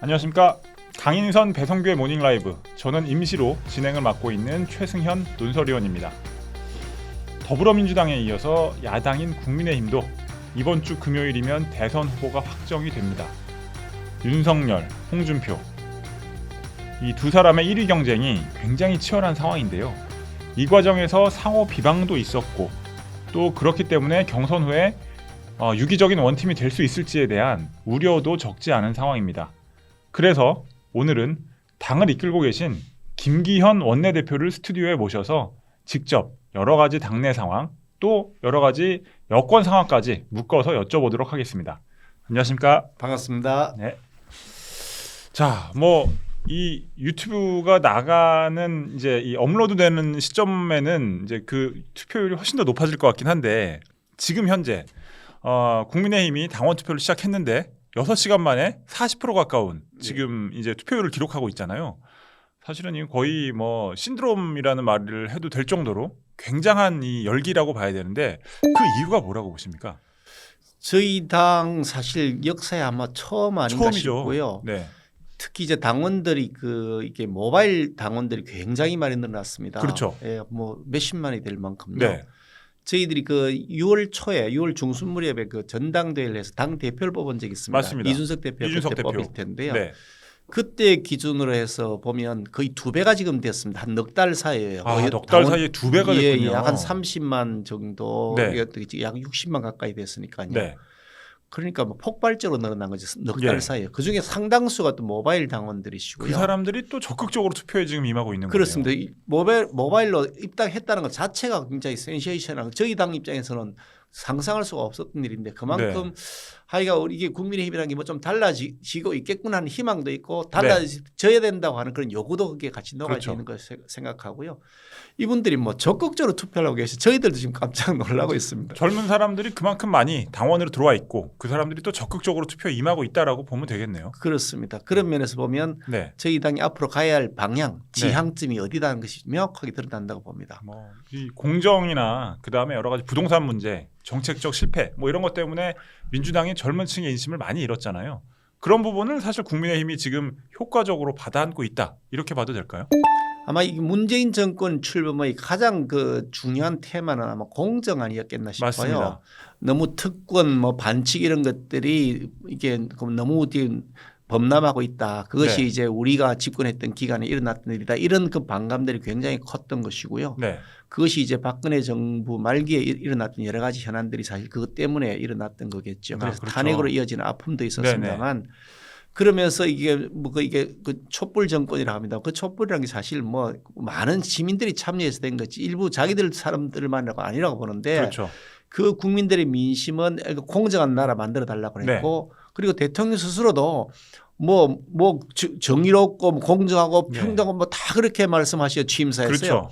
안녕하십니까. 강인선 배성규의 모닝라이브, 저는 임시로 진행을 맡고 있는 최승현 논설위원입니다. 더불어민주당에 이어서 야당인 국민의힘도 이번 주 금요일이면 대선 후보가 확정이 됩니다. 윤석열, 홍준표, 이 두 사람의 1위 경쟁이 굉장히 치열한 상황인데요. 이 과정에서 상호 비방도 있었고, 또 그렇기 때문에 경선 후에 유기적인 원팀이 될 수 있을지에 대한 우려도 적지 않은 상황입니다. 그래서 오늘은 당을 이끌고 계신 김기현 원내대표를 스튜디오에 모셔서 직접 여러 가지 당내 상황, 또 여러 가지 여권 상황까지 묶어서 여쭤보도록 하겠습니다. 안녕하십니까? 반갑습니다. 네. 자, 이 유튜브가 나가는 이제 이 업로드되는 시점에는 이제 그 투표율이 훨씬 더 높아질 것 같긴 한데, 지금 현재 국민의힘이 당원 투표를 시작했는데 6시간 만에 40% 가까운 지금 이제 투표율을 기록하고 있잖아요. 사실은 이거 거의 신드롬이라는 말을 해도 될 정도로 굉장한 이 열기라고 봐야 되는데, 그 이유가 뭐라고 보십니까? 저희 당 사실 역사에 아마 처음 아닌가 처음이죠. 싶고요. 네. 특히 이제 당원들이 이게 모바일 당원들이 굉장히 많이 늘어났습니다. 그렇죠. 예, 몇십만이 될 만큼요. 네. 저희들이 6월 초에 6월 중순 무렵에 전당대회를 해서 당 대표를 뽑은 적이 있습니다. 맞습니다. 이준석 대표가 그때 뽑힐 텐데요. 네. 그때 기준으로 해서 보면 거의 2배가 지금 됐습니다. 한 넉 달 사이에요. 넉 달 사이에 2배가 됐군요. 약 한 30만 정도, 네. 약 60만 가까이 됐으니까요. 네. 그러니까 폭발적으로 늘어난 거죠. 넉 예. 달 사이에. 그중에 상당수가 또 모바일 당원들이시고요. 그 사람들이 또 적극적으로 투표에 지금 임하고 있는 거예요. 그렇습니다. 모바일로 입당했다는 것 자체가 굉장히 센세이션하고, 저희 당 입장에서는 상상할 수가 없었던 일인데, 그만큼 하여가 이게 국민의힘이라는 게 좀 달라지고 있겠구나 하는 희망도 있고, 달라져야 된다고 하는 그런 요구도 그게 같이 녹아져 있는 걸 생각하고요. 이분들이 적극적으로 투표하고 계셔. 저희들도 지금 깜짝 놀라고 있습니다. 젊은 사람들이 그만큼 많이 당원으로 들어와 있고, 그 사람들이 또 적극적으로 투표에 임하고 있다라고 보면 되겠네요. 그렇습니다. 그런 면에서 보면 저희 당이 앞으로 가야 할 방향, 지향점이 어디다는 것이 명확하게 드러난다고 봅니다. 이 공정이나 그 다음에 여러 가지 부동산 문제, 정책적 실패 이런 것 때문에 민주당이 젊은 층의 인심을 많이 잃었잖아요. 그런 부분을 사실 국민의힘이 지금 효과적으로 받아안고 있다, 이렇게 봐도 될까요? 아마 이 문재인 정권 출범의 가장 중요한 테마는 아마 공정 아니었겠나 싶어요. 맞습니다. 너무 특권, 반칙 이런 것들이 이게 너무 범람하고 있다. 그것이 이제 우리가 집권했던 기간에 일어났던 일이다. 이런 반감들이 굉장히 컸던 것이고요. 네. 그것이 이제 박근혜 정부 말기에 일어났던 여러 가지 현안들이 사실 그것 때문에 일어났던 거겠죠. 그래서 그렇죠. 탄핵으로 이어지는 아픔도 있었습니다만, 그러면서 이게 촛불 정권이라고 합니다. 그 촛불이라는 게 사실 많은 시민들이 참여해서 된 거지, 일부 자기들 사람들만이라고 아니라고 보는데, 그렇죠. 그 국민들의 민심은 공정한 나라 만들어 달라고 했고, 그리고 대통령 스스로도 정의롭고 공정하고 평등하고 다 그렇게 말씀하시어 취임사였어요.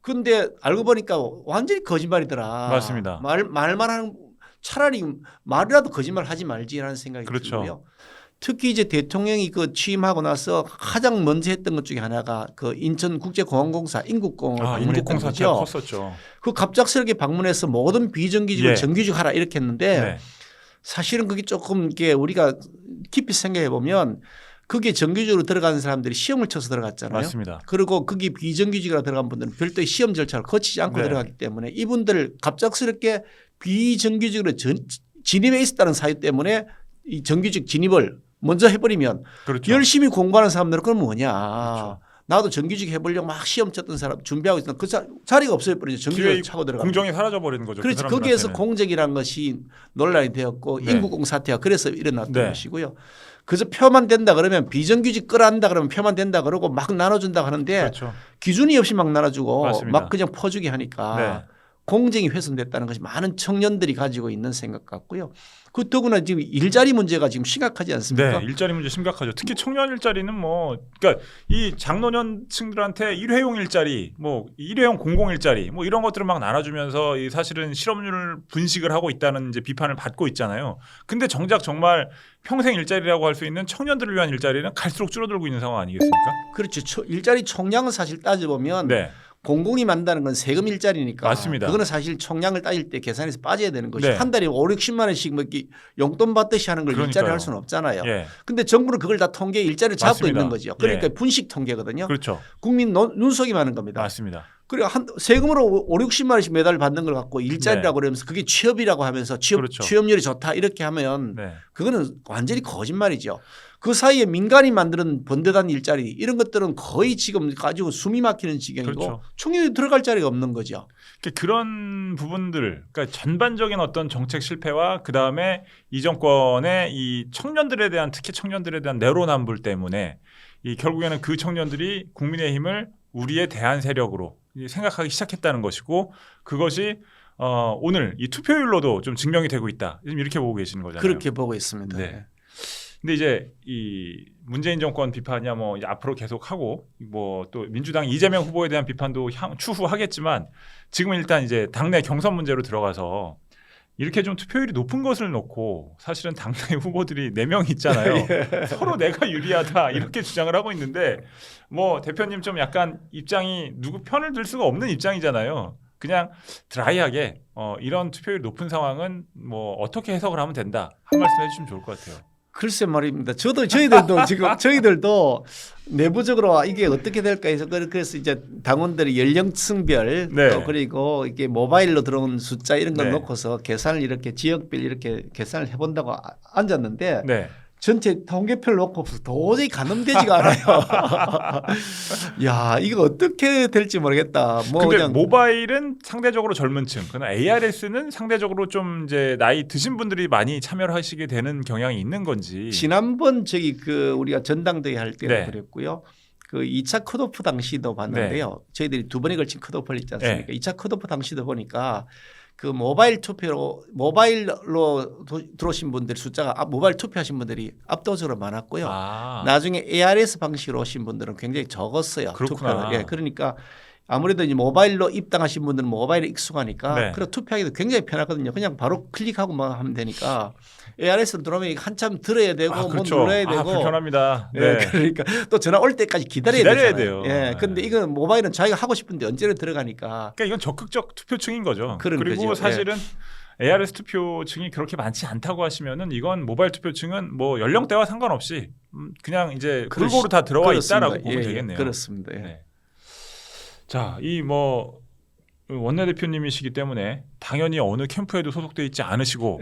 그런데 그렇죠. 알고 보니까 완전히 거짓말이더라. 맞습니다. 말만 하는, 차라리 말이라도 거짓말 하지 말지라는 생각이 들고요. 특히 이제 대통령이 취임하고 나서 가장 먼저 했던 것 중에 하나가 인천국제공항공사 인국공을 방문했던 거죠. 컸었죠. 갑작스럽게 방문해서 모든 비정규직을 정규직하라 이렇게 했는데, 사실은 그게 조금 우리가 깊이 생각해 보면 그게 정규직으로 들어가는 사람들이 시험을 쳐서 들어갔잖아요. 맞습니다. 그리고 거기 비정규직으로 들어간 분들은 별도의 시험 절차를 거치지 않고 들어가기 때문에, 이분들을 갑작스럽게 비정규직으로 진입해 있었다는 사유 때문에 이 정규직 진입을 먼저 해버리면, 열심히 공부하는 사람들은 그럼 뭐냐. 나도 정규직 해보려고 막 시험 쳤던 사람 준비하고 있었던 그 자리가 없어버리죠. 정규직으로 차고 들어가면. 공정이 사라져버리는 거죠. 그렇지. 거기에서 공정이라는 것이 논란이 되었고, 인국공 사태가 그래서 일어났던 것이고요. 그래서 표만 된다 그러면, 비정규직 끌어안다 그러면 표만 된다 그러고 막 나눠준다 하는데, 기준이 없이 막 나눠주고 막 그냥 퍼주게 하니까 공정이 훼손됐다는 것이 많은 청년들이 가지고 있는 생각 같고요. 더구나 지금 일자리 문제가 지금 심각하지 않습니까? 네, 일자리 문제 심각하죠. 특히 청년 일자리는 그러니까 이 장노년층들한테 일회용 일자리, 일회용 공공 일자리, 이런 것들을 막 나눠주면서 사실은 실업률 분식을 하고 있다는 이제 비판을 받고 있잖아요. 근데 정작 정말 평생 일자리라고 할 수 있는 청년들을 위한 일자리는 갈수록 줄어들고 있는 상황 아니겠습니까? 그렇죠. 일자리 총량은 사실 따져보면 공공이 만다는 건 세금 일자리니까. 맞습니다. 그거는 사실 총량을 따질 때 계산해서 빠져야 되는 것이 네. 한 달에 5, 60만 원씩 뭐 용돈 받듯이 하는 걸 그러니까요. 일자리 할 수는 없잖아요. 예. 근데 정부는 그걸 다 통계에 일자리를 잡고 맞습니다. 있는 거죠. 그러니까 예. 분식 통계거든요. 그렇죠. 국민 눈속임 하는 겁니다. 맞습니다. 그리고 세금으로 5, 60만 원씩 매달 받는 걸 갖고 일자리라고 그러면서 그게 취업이라고 하면서 그렇죠. 취업률이 좋다 이렇게 하면 네. 그거는 완전히 거짓말이죠. 그 사이에 민간이 만드는 번듯한 일자리 이런 것들은 거의 지금 가지고 숨이 막히는 지경이고 그렇죠. 총리도 들어갈 자리가 없는 거죠. 그런 부분들, 그러니까 전반적인 어떤 정책 실패와 그 다음에 이 정권의 이 청년들에 대한 특히 청년들에 대한 내로남불 때문에 이 결국에는 그 청년들이 국민의힘을 우리의 대안 세력으로 생각하기 시작했다는 것이고 그것이 오늘 이 투표율로도 좀 증명이 되고 있다. 지금 이렇게 보고 계시는 거잖아요. 그렇게 보고 있습니다. 네. 근데 이제 이 문재인 정권 비판이야 뭐 이제 앞으로 계속 하고 뭐 또 민주당 이재명 후보에 대한 비판도 추후 하겠지만 지금은 일단 이제 당내 경선 문제로 들어가서 이렇게 좀 투표율이 높은 것을 놓고 사실은 당내 후보들이 4명 있잖아요. 서로 내가 유리하다 이렇게 주장을 하고 있는데 뭐 대표님 좀 약간 입장이 누구 편을 들 수가 없는 입장이잖아요. 그냥 드라이하게 이런 투표율 높은 상황은 뭐 어떻게 해석을 하면 된다 한 말씀 해주시면 좋을 것 같아요. 글쎄 말입니다. 저희들도 지금 저희들도 내부적으로 이게 어떻게 될까 해서 그래서 이제 당원들이 연령층별 네. 또 그리고 이게 모바일로 들어온 숫자 이런 걸 네. 놓고서 계산을 이렇게 지역별 이렇게 계산을 해본다고 앉았는데 네. 전체 통계표를 놓고 도저히 가늠되지가 않아요. 야 이거 어떻게 될지 모르겠다. 뭐 근데 그냥 모바일은 상대적으로 젊은 층, 그러나 ARS는 상대적으로 좀 이제 나이 드신 분들이 많이 참여를 하시게 되는 경향이 있는 건지. 지난번 우리가 전당대회 할 때도 네. 그랬고요. 그 2차 컷오프 당시도 봤는데요. 저희들이 2번에 걸친 컷오프를 있지 않습니까? 네. 2차 컷오프 당시도 보니까 그 모바일로 들어오신 분들 숫자가 모바일 투표하신 분들이 압도적으로 많았고요. 나중에 ARS 방식으로 오신 분들은 굉장히 적었어요. 그렇구나. 투표를. 예, 그러니까 아무래도 이제 모바일로 입당하신 분들은 모바일에 익숙하니까 네. 그래 투표하기도 굉장히 편하거든요. 그냥 바로 클릭하고 막 하면 되니까 ARS로 들어오면 한참 들어야 되고 그렇죠. 뭐 눌러야 되고 불편합니다. 예, 네. 그러니까 또 전화 올 때까지 기다려야 되잖아요. 돼요. 예, 근데 이건 모바일은 자기가 하고 싶은데 언제나 들어가니까. 그러니까 이건 적극적 투표층인 거죠. 그리고 거죠. 사실은 ARS 투표층이 그렇게 많지 않다고 하시면은 이건 모바일 투표층은 뭐 연령대와 상관없이 그냥 이제 골고루 다 들어와 있다라고 보면 되겠네요. 그렇습니다. 예. 네. 자, 이 뭐 원내대표님이시기 때문에 당연히 어느 캠프에도 소속돼 있지 않으시고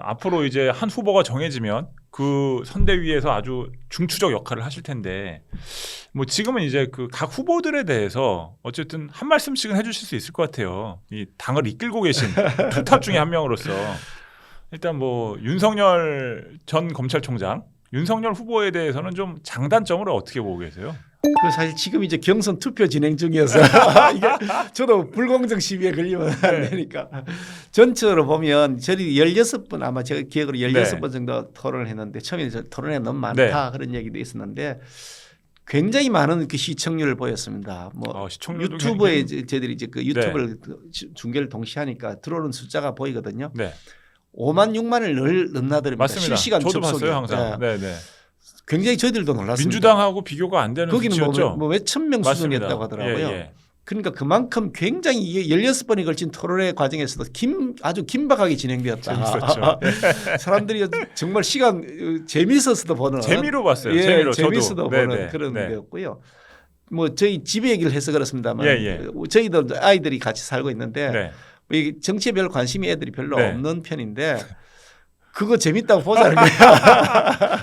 앞으로 이제 한 후보가 정해지면 그 선대위에서 아주 중추적 역할을 하실 텐데 뭐 지금은 이제 그 각 후보들에 대해서 어쨌든 한 말씀씩은 해주실 수 있을 것 같아요. 이 당을 이끌고 계신 투탑 중에 한 명으로서 일단 뭐 윤석열 전 검찰총장, 윤석열 후보에 대해서는 좀 장단점을 어떻게 보고 계세요? 그 사실 지금 이제 경선 투표 진행 중이어서 이게 저도 불공정 시비에 걸리면 안 되니까 전체로 보면 저희 16번 아마 제가 기억으로 16번 정도 토론을 했는데 처음에 토론에 너무 많다 그런 얘기도 있었는데 굉장히 많은 그 시청률을 보였습니다. 뭐 유튜브에 저희들이 이제 그 유튜브를 중계를 동시에 하니까 들어오는 숫자가 보이거든요. 5만 6만을 넘나들입니다. 맞습니다. 실시간 저도 접속이. 봤어요 항상. 네. 굉장히 저희들도 놀랐습니다. 민주당하고 비교가 안 되는 거기는 수치였죠. 뭐 몇천 명 수준이었다고 하더라고요. 그러니까 그만큼 굉장히 16번이 걸친 토론회 과정에서도 아주 긴박하게 진행되었다. 재밌었죠. 사람들이 정말 시간 재미있어서도 보는 재미로 봤어요. 재미있어도 보는 그런 데였고요. 뭐 저희 집에 얘기를 해서 그렇습니다만 저희도 아이들이 같이 살고 있는데 정치에 별 관심이 애들이 별로 없는 편인데 그거 재밌다고 보자는 거예요.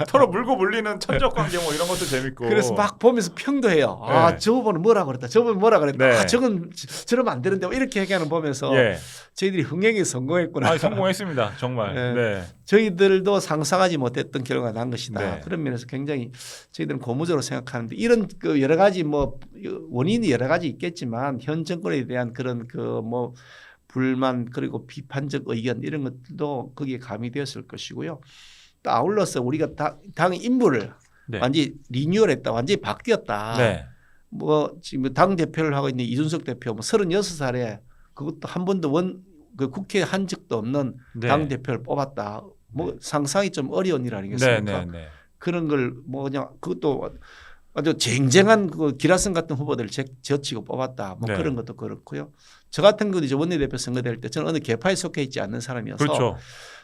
서로 물고 물리는 천적 관계 뭐 이런 것도 재밌고. 그래서 막 보면서 평도해요. 아, 저분은 뭐라 그랬다. 저분은 뭐라 그랬다. 아, 저건 저러면 안 되는데 이렇게 얘기하는 거 보면서 저희들이 흥행에 성공했구나. 성공했습니다. 정말. 저희들도 상상하지 못했던 결과가 난 것이다. 그런 면에서 굉장히 저희들은 고무적으로 생각하는데 이런 그 여러 가지 뭐 원인이 여러 가지 있겠지만 현 정권에 대한 그런 그 뭐 불만 그리고 비판적 의견 이런 것들도 거기에 가미되었을 것이고요. 또 아울러서 우리가 당 인물을 완전히 리뉴얼했다. 완전히 바뀌었다. 뭐 지금 당 대표를 하고 있는 이준석 대표 뭐 36살에 그것도 한 번도 그 국회에 한 적도 없는 당 대표를 뽑았다. 뭐 상상이 좀 어려운 일 아니겠습니까? 그런 걸 뭐 그냥 그것도 아주 쟁쟁한 그 기라성 같은 후보들을 제치고 뽑았다. 뭐 네. 그런 것도 그렇고요. 저 같은 경우도 이제 원내대표 선거될 때 저는 어느 계파에 속해 있지 않는 사람이어서 그렇죠.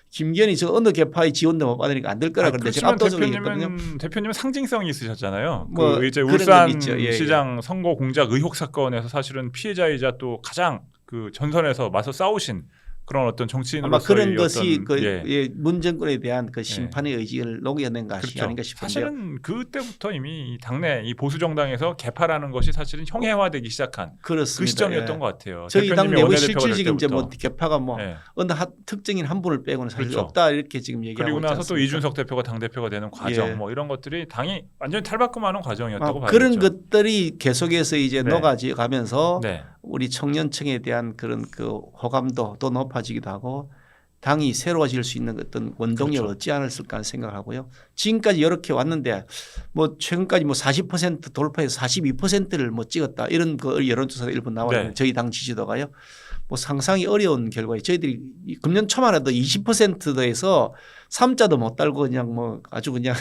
김기현이 저 어느 계파의 지원도 못 받으니까 안 될 거라 그런데 제가 압도적으로 얘기했거든요. 대표님은 상징성이 있으셨잖아요. 뭐 그 이제 그런 울산 건 있죠. 예, 시장 선거 공작 의혹 사건에서 사실은 피해자이자 또 가장 그 전선에서 맞서 싸우신 그런 어떤 정치인으로서 아마 그런 것이 그 예. 문 정권에 대한 그 심판의 의지를 녹여낸 것이 그렇죠. 아닌가 싶은데요. 사실은 그때부터 이미 이 당내 이 보수 정당에서 개파라는 것이 사실은 형해화되기 시작한 그렇습니다. 그 시점이었던 예. 것 같아요. 저희 당 대표님이 내부 원내대표가 될 실질적인 이제 뭐 때부터. 개파가 뭐 예. 어느 특정인 한 분을 빼고는 사실 그렇죠. 없다 이렇게 지금 얘기하고 그리고 있지 나서 또 않습니까? 이준석 대표가 당 대표가 되는 과정 예. 뭐 이런 것들이 당이 완전히 탈바꿈하는 과정이었다고 봐야죠. 그런 것들이 계속해서 이제 네. 녹아져 가면서 네. 우리 청년층에 대한 그런 그 호감도 또 높아지기도 하고 당이 새로워질 수 있는 어떤 원동력을 그렇죠. 얻지 않았을까 하는 생각하고요. 지금까지 이렇게 왔는데 뭐 최근까지 뭐 40% 돌파해서 42%를 뭐 찍었다 이런 그 여론조사가 일부 나와요. 네. 저희 당 지지도가요. 뭐 상상이 어려운 결과에 저희들이 금년 초만 해도 20%에서 3자도 못 달고 그냥 뭐 아주 그냥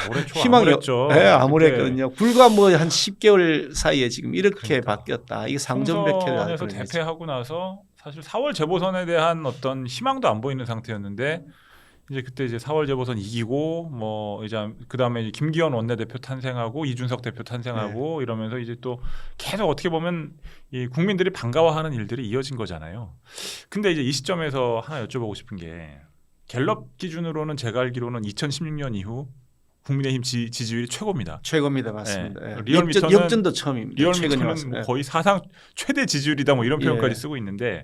올해 초 희망이 암울했죠. 암울했거든요. 불과 뭐 한 10개월 사이에 지금 이렇게 그러니까. 바뀌었다. 이게 상전백회를 총선에서 대패하고 나서 사실 4월 재보선에 대한 어떤 희망도 안 보이는 상태였는데 이제 그때 이제 4월 재보선 이기고 뭐 이제 그다음에 이제 김기현 원내대표 탄생하고 이준석 대표 탄생하고 이러면서 이제 또 계속 어떻게 보면 이 국민들이 반가워하는 일들이 이어진 거잖아요. 근데 이제 이 시점에서 하나 여쭤보고 싶은 게 갤럽 기준으로는 제가 알기로는 2016년 이후 국민의힘 지지율이 최고입니다. 최고입니다. 맞습니다. 네. 예. 리얼미터는 역전도 처음입니다. 리얼미터는 뭐 거의 사상 최대 지지율이다 뭐 이런 표현까지 쓰고 있는데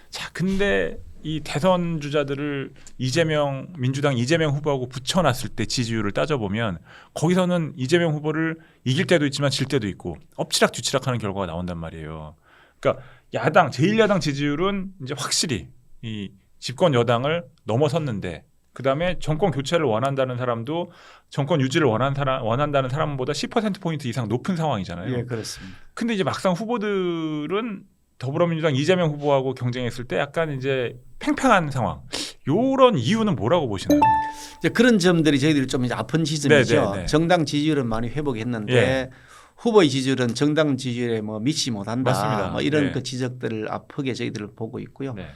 자 근데 이 대선 주자들을 민주당 이재명 후보하고 붙여놨을 때 지지율을 따져보면 거기서는 이재명 후보를 이길 때도 있지만 질 때도 있고 엎치락뒤치락하는 결과가 나온단 말이에요. 그러니까 제1야당 지지율은 이제 확실히 이 집권 여당을 넘어섰는데 그다음에 정권 교체를 원한다는 사람도 정권 유지를 원한다는 사람보다 10%포인트 이상 높은 상황이잖아요. 예, 그렇습니다. 근데 이제 막상 후보들은 더불어민주당 이재명 후보하고 경쟁했을 때 약간 이제 팽팽한 상황. 요런 이유는 뭐라고 보시나요? 이제 그런 점들이 저희들이 좀 이제 아픈 지점이죠. 네. 정당 지지율은 많이 회복했는데 예. 후보의 지지율은 정당 지지율에 뭐 미치지 못한다. 맞습니다. 뭐 이런 네. 그 지적들을 아프게 저희들을 보고 있고요. 네.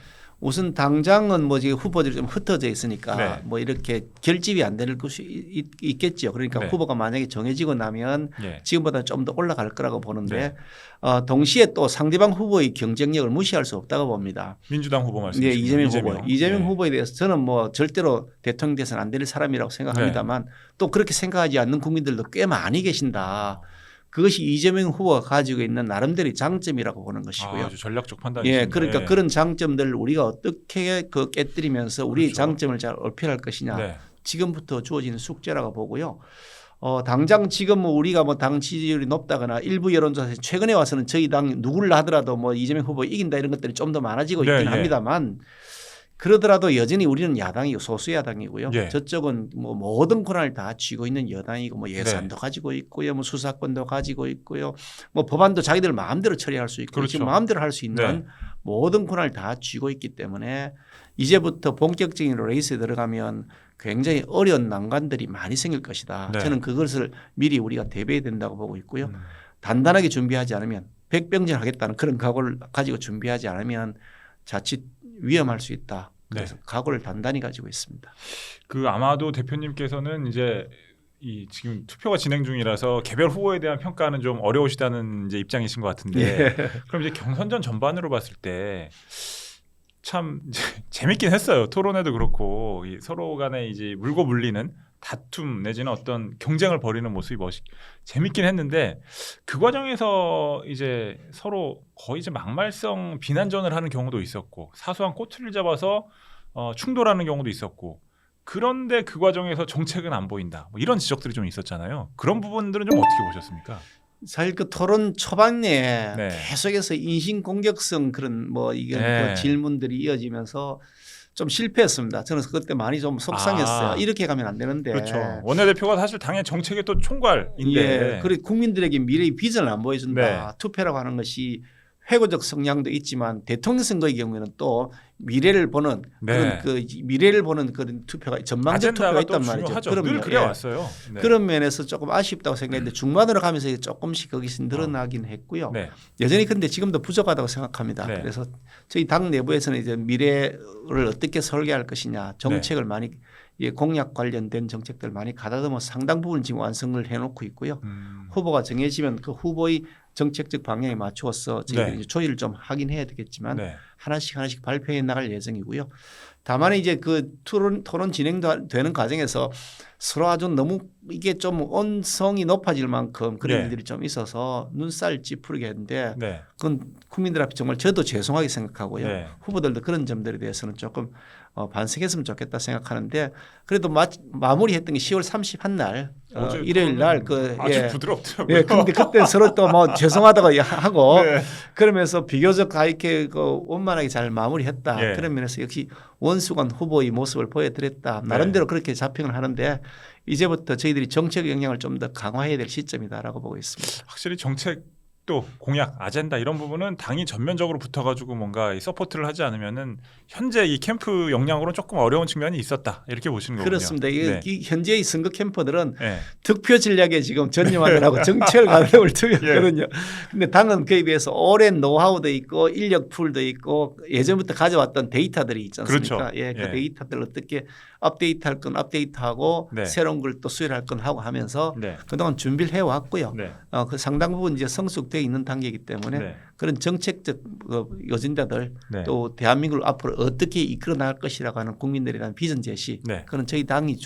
우선 당장은 뭐 지금 후보들이 좀 흩어져 있으니까 네. 뭐 이렇게 결집이 안 될 것이 있겠죠. 그러니까 네. 후보가 만약에 정해지고 나면 예. 지금보다 좀 더 올라갈 거라고 보는데 네. 동시에 또 상대방 후보의 경쟁력을 무시할 수 없다고 봅니다. 민주당 후보 말씀이시죠? 네, 이재명 예. 후보에 대해서 저는 뭐 절대로 대통령 돼서는 안 될 사람이라고 생각합니다만 또 그렇게 생각하지 않는 국민들도 꽤 많이 계신다. 그것이 이재명 후보가 가지고 있는 나름대로의 장점이라고 보는 것이고요. 아주 전략적 판단이죠. 예, 그러니까 그런 장점들을 우리가 어떻게 그 깨뜨리면서 우리의 그렇죠. 장점을 잘 어필할 것이냐. 네. 지금부터 주어지는 숙제라고 보고요. 당장 지금 뭐 우리가 뭐 당 지지율이 높다거나 일부 여론조사에서 최근에 와서는 저희 당 누구를 하더라도 뭐 이재명 후보 이긴다 이런 것들이 좀 더 많아지고 있긴 합니다만 그러더라도 여전히 우리는 야당이고 소수 야당이고요. 예. 저쪽은 뭐 모든 권한을 다 쥐고 있는 여당이고 뭐 예산도 가지고 있고요. 뭐 수사권도 가지고 있고요. 뭐 법안도 자기들 마음대로 처리할 수 있고 그렇죠. 지금 마음대로 할 수 있는 모든 권한을 다 쥐고 있기 때문에 이제부터 본격적인 레이스에 들어가면 굉장히 어려운 난관들이 많이 생길 것이다. 네. 저는 그것을 미리 우리가 대비해야 된다고 보고 있고요. 단단하게 준비하지 않으면 백병전하겠다는 그런 각오를 가지고 준비하지 않으면 자칫 위험할 수 있다. 그래서 각오를 단단히 가지고 있습니다. 그 아마도 대표님께서는 이제 이 지금 투표가 진행 중이라서 개별 후보에 대한 평가는 좀 어려우시다는 이제 입장이신 것 같은데 그럼 이제 경선전 전반으로 봤을 때 참 재밌긴 했어요. 토론회도 그렇고 서로 간에 이제 물고 물리는 다툼 내지는 어떤 경쟁을 벌이는 모습이 재밌긴 했는데 그 과정에서 이제 서로 거의 이제 막말성 비난전을 하는 경우도 있었고 사소한 꼬투리를 잡아서 충돌하는 경우도 있었고 그런데 그 과정에서 정책은 안 보인다. 뭐 이런 지적들이 좀 있었잖아요. 그런 부분들은 좀 어떻게 보셨습니까? 사실 그 토론 초반에 계속해서 인신 공격성 그런 뭐 이런 그 질문들이 이어지면서 좀 실패했습니다. 저는 그때 많이 좀 속상했어요. 이렇게 가면 안 되는데. 그렇죠. 원내대표가 사실 당의 정책의 또 총괄인데. 그리고 국민들에게 미래의 비전을 안 보여준다. 투표라고 하는 것이 회고적 성향도 있지만 대통령 선거의 경우에는 또 미래를 보는 네. 미래를 보는 그런 투표가 전망적 투표가 있단 말이죠. 늘 그래 왔어요. 네. 그런 면에서 조금 아쉽다고 생각했는데 중반으로 가면서 조금씩 거기서 늘어나긴 했고요. 네. 여전히 근데 지금도 부족하다고 생각합니다. 네. 그래서 저희 당 내부에서는 이제 미래를 어떻게 설계할 것이냐 정책을 많이 공약 관련된 정책들 많이 가다듬어 상당 부분 지금 완성을 해놓고 있고요. 후보가 정해지면 그 후보의 정책적 방향에 맞추어서 저희들이 이제 조율을 좀 하긴 해야 되겠지만 하나씩 발표해 나갈 예정이고요. 다만 이제 그 토론 진행되는 과정에서 서로 아주 너무 이게 좀 언성이 높아질 만큼 그런 일들이 좀 있어서 눈살 찌푸리게 했는데 그건 국민들 앞에 정말 저도 죄송하게 생각하고요. 후보들도 그런 점들에 대해서는 조금 반성했으면 좋겠다 생각하는데 그래도 마무리했던 게 10월 31날 일요일 날 아주 부드럽더라고요. 예, 근데 그때 서로 또 뭐 죄송하다고 하고 그러면서 비교적 이렇게 원만하게 잘 마무리했다. 그런 면에서 역시 원수관 후보의 모습을 보여드렸다. 나름대로 그렇게 자평을 하는데 이제부터 저희들이 정책 영향을 좀 더 강화해야 될 시점이다라고 보고 있습니다. 확실히 정책 또 공약, 아젠다 이런 부분은 당이 전면적으로 붙어가지고 뭔가 이 서포트를 하지 않으면은 현재 이 캠프 역량으로는 조금 어려운 측면이 있었다 이렇게 보시는 거군요. 그렇습니다. 이 현재의 선거 캠프들은 득표 전략에 지금 전념하느라고 정책을 가름을 두었거든요. 근데 당은 그에 비해서 오랜 노하우도 있고 인력 풀도 있고 예전부터 가져왔던 데이터들이 있지 않습니까? 그렇죠. 그 데이터들 어떻게 업데이트할 건 업데이트하고 새로운 걸 또 수혈할 건 하고 하면서 그동안 준비를 해왔고요. 그 상당 부분 이제 성숙되어 있는 단계이기 때문에 그런 정책적 여진자들 또 대한민국을 앞으로 어떻게 이끌어 나갈 것이라고 하는 국민들에 대한 비전 제시 그건 저희 당이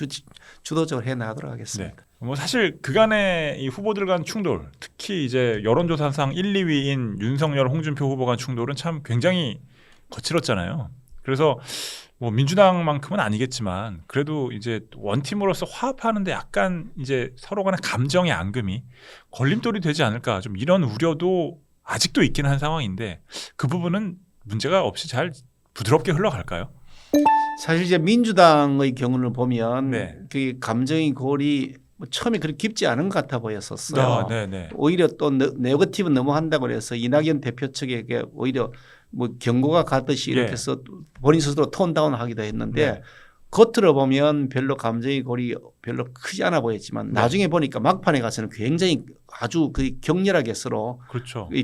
주도적으로 해 나가도록 하겠습니다. 뭐 사실 그간의 이 후보들 간 충돌, 특히 이제 여론조사상 1, 2위인 윤석열, 홍준표 후보 간 충돌은 참 굉장히 거칠었잖아요. 그래서 뭐 민주당만큼은 아니겠지만 그래도 이제 원팀으로서 화합하는데 약간 이제 서로 간의 감정의 앙금이 걸림돌이 되지 않을까 좀 이런 우려도 아직도 있긴 한 상황인데 그 부분은 문제가 없이 잘 부드럽게 흘러갈까요? 사실 이제 민주당의 경우를 보면 그 감정의 골이 처음에 그렇게 깊지 않은 것 같아 보였었어요. 오히려 또 네거티브 너무 한다고 해서 이낙연 대표 측에게 오히려 뭐 경고가 가듯이 이렇게 해서 본인 스스로 톤다운하기도 했는데 겉으로 보면 별로 감정의 골이 별로 크지 않아 보였지만 나중에 보니까 막판에 가서는 굉장히 아주 그 격렬하게 서로